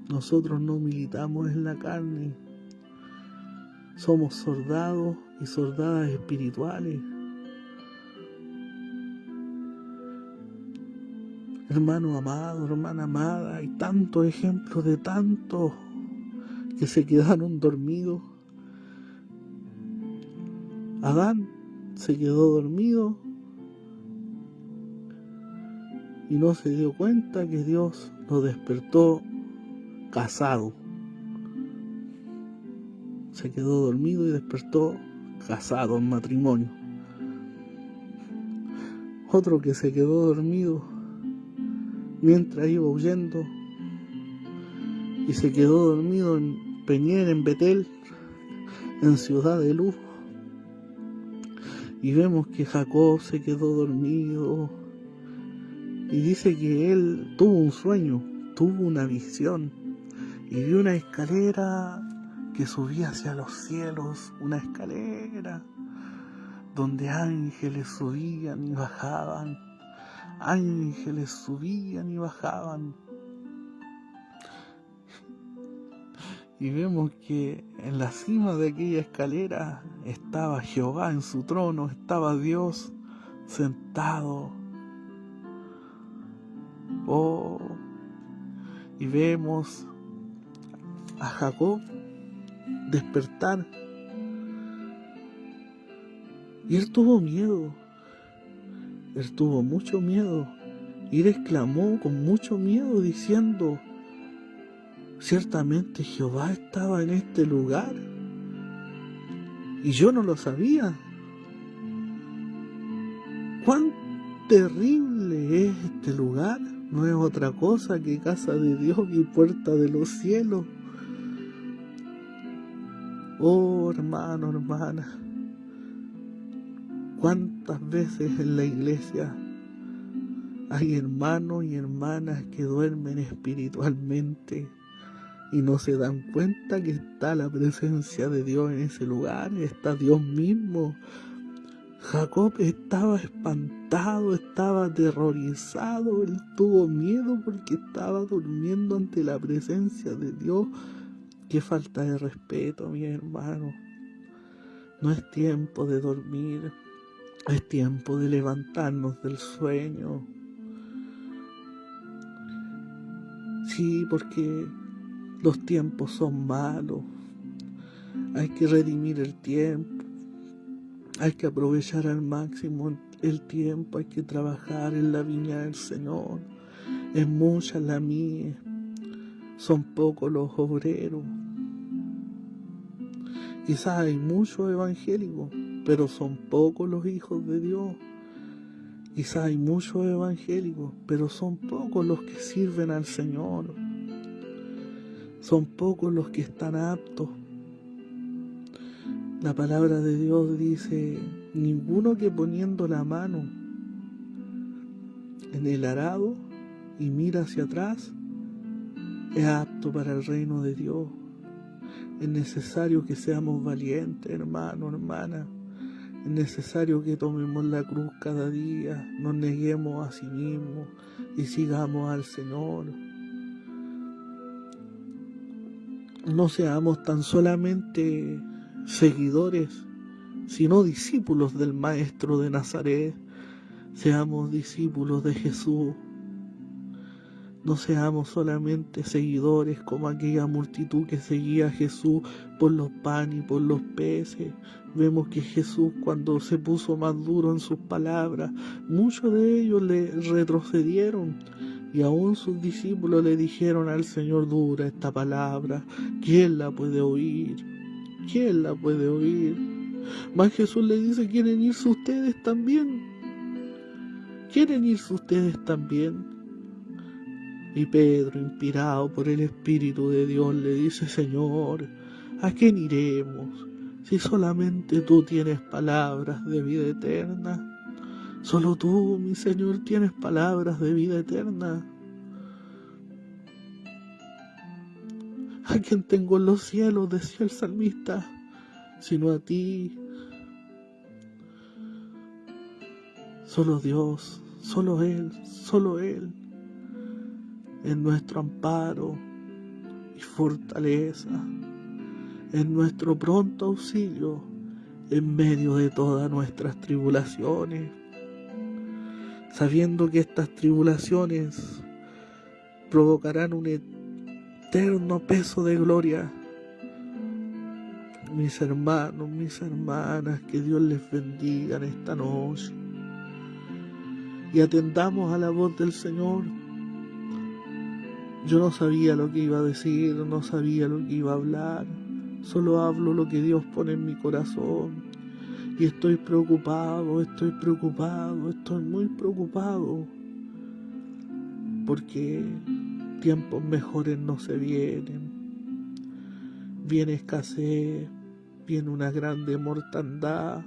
nosotros no militamos en la carne, somos soldados y soldadas espirituales. Hermano amado, hermana amada, hay tantos ejemplos de tantos que se quedaron dormidos. Adán se quedó dormido y no se dio cuenta que Dios lo despertó casado. Se quedó dormido y despertó casado en matrimonio. Otro que se quedó dormido mientras iba huyendo y se quedó dormido en Peñer, en Betel, en Ciudad de Luz. Y vemos que Jacob se quedó dormido y dice que él tuvo un sueño, tuvo una visión y vio una escalera que subía hacia los cielos, una escalera donde ángeles subían y bajaban, ángeles subían y bajaban. Y vemos que en la cima de aquella escalera estaba Jehová en su trono, estaba Dios sentado. Y vemos a Jacob despertar. Y él tuvo miedo, él tuvo mucho miedo. Y él exclamó con mucho miedo diciendo: ciertamente Jehová estaba en este lugar y yo no lo sabía. ¡Cuán terrible es este lugar! No es otra cosa que casa de Dios y puerta de los cielos. Oh, hermano, hermana, ¿cuántas veces en la iglesia hay hermanos y hermanas que duermen espiritualmente y no se dan cuenta que está la presencia de Dios en ese lugar? Está Dios mismo. Jacob estaba espantado, estaba aterrorizado, él tuvo miedo porque estaba durmiendo ante la presencia de Dios. Qué falta de respeto, mi hermano. No es tiempo de dormir, es tiempo de levantarnos del sueño. Sí, porque los tiempos son malos. Hay que redimir el tiempo. Hay que aprovechar al máximo el tiempo. Hay que trabajar en la viña del Señor. Es mucha la mies. Son pocos los obreros. Quizás hay muchos evangélicos, pero son pocos los hijos de Dios. Quizás hay muchos evangélicos, pero son pocos los que sirven al Señor. Son pocos los que están aptos. La palabra de Dios dice: ninguno que poniendo la mano en el arado y mira hacia atrás es apto para el reino de Dios. Es necesario que seamos valientes, hermano, hermana. Es necesario que tomemos la cruz cada día, nos neguemos a sí mismos y sigamos al Señor. No seamos tan solamente seguidores, sino discípulos del Maestro de Nazaret. Seamos discípulos de Jesús. No seamos solamente seguidores como aquella multitud que seguía a Jesús por los panes y por los peces. Vemos que Jesús, cuando se puso más duro en sus palabras, muchos de ellos le retrocedieron Y aún sus discípulos le dijeron al Señor: dura esta palabra, ¿quién la puede oír? ¿Quién la puede oír? Mas Jesús le dice: ¿quieren irse ustedes también? ¿Quieren irse ustedes también? Y Pedro, inspirado por el Espíritu de Dios, le dice: Señor, ¿a quién iremos si solamente tú tienes palabras de vida eterna? Solo tú, mi Señor, tienes palabras de vida eterna. ¿A quién tengo en los cielos?, decía el salmista, sino a ti. Solo Dios, solo Él es nuestro amparo y fortaleza, es nuestro pronto auxilio en medio de todas nuestras tribulaciones, sabiendo que estas tribulaciones provocarán un eterno peso de gloria. Mis hermanos, mis hermanas, que Dios les bendiga en esta noche y atendamos a la voz del Señor. Yo no sabía lo que iba a decir, no sabía lo que iba a hablar, solo hablo lo que Dios pone en mi corazón. Y estoy preocupado, estoy muy preocupado, porque tiempos mejores no se vienen. Viene escasez, viene una grande mortandad,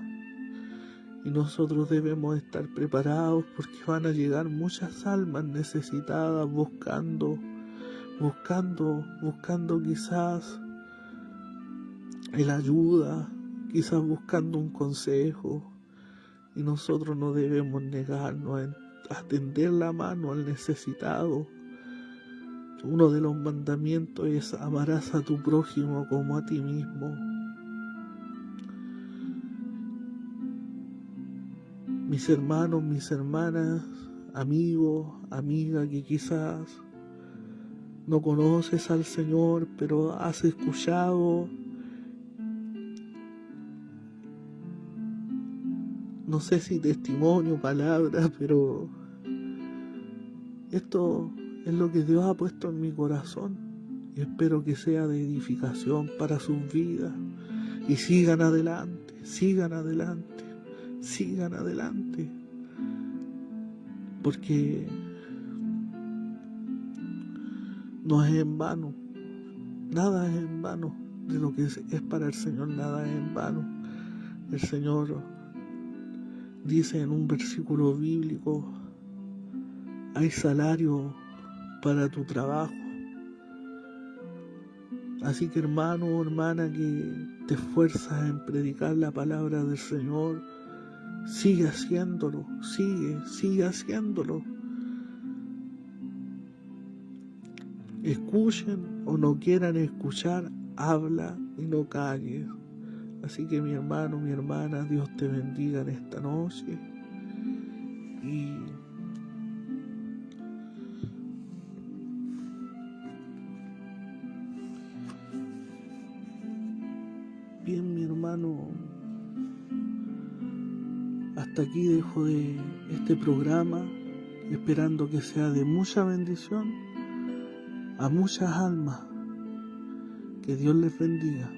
y nosotros debemos estar preparados, porque van a llegar muchas almas necesitadas buscando quizás el ayuda, quizás buscando un consejo, y nosotros no debemos negarnos a tender la mano al necesitado. Uno de los mandamientos es: amarás a tu prójimo como a ti mismo. Mis hermanos, mis hermanas, amigos, amigas, que quizás no conoces al Señor, pero has escuchado, no sé si testimonio, palabras, pero esto es lo que Dios ha puesto en mi corazón, y espero que sea de edificación para sus vidas. Y sigan adelante, porque no es en vano, nada es en vano. De lo que es para el Señor, nada es en vano. El Señor dice en un versículo bíblico: hay salario para tu trabajo. Así que, hermano o hermana, que te esfuerzas en predicar la palabra del Señor, sigue haciéndolo, sigue haciéndolo. Escuchen o no quieran escuchar, habla y no calles. Así que, mi hermano, mi hermana, Dios te bendiga en esta noche. Y bien, mi hermano, hasta aquí dejo de este programa, esperando que sea de mucha bendición a muchas almas. Que Dios les bendiga.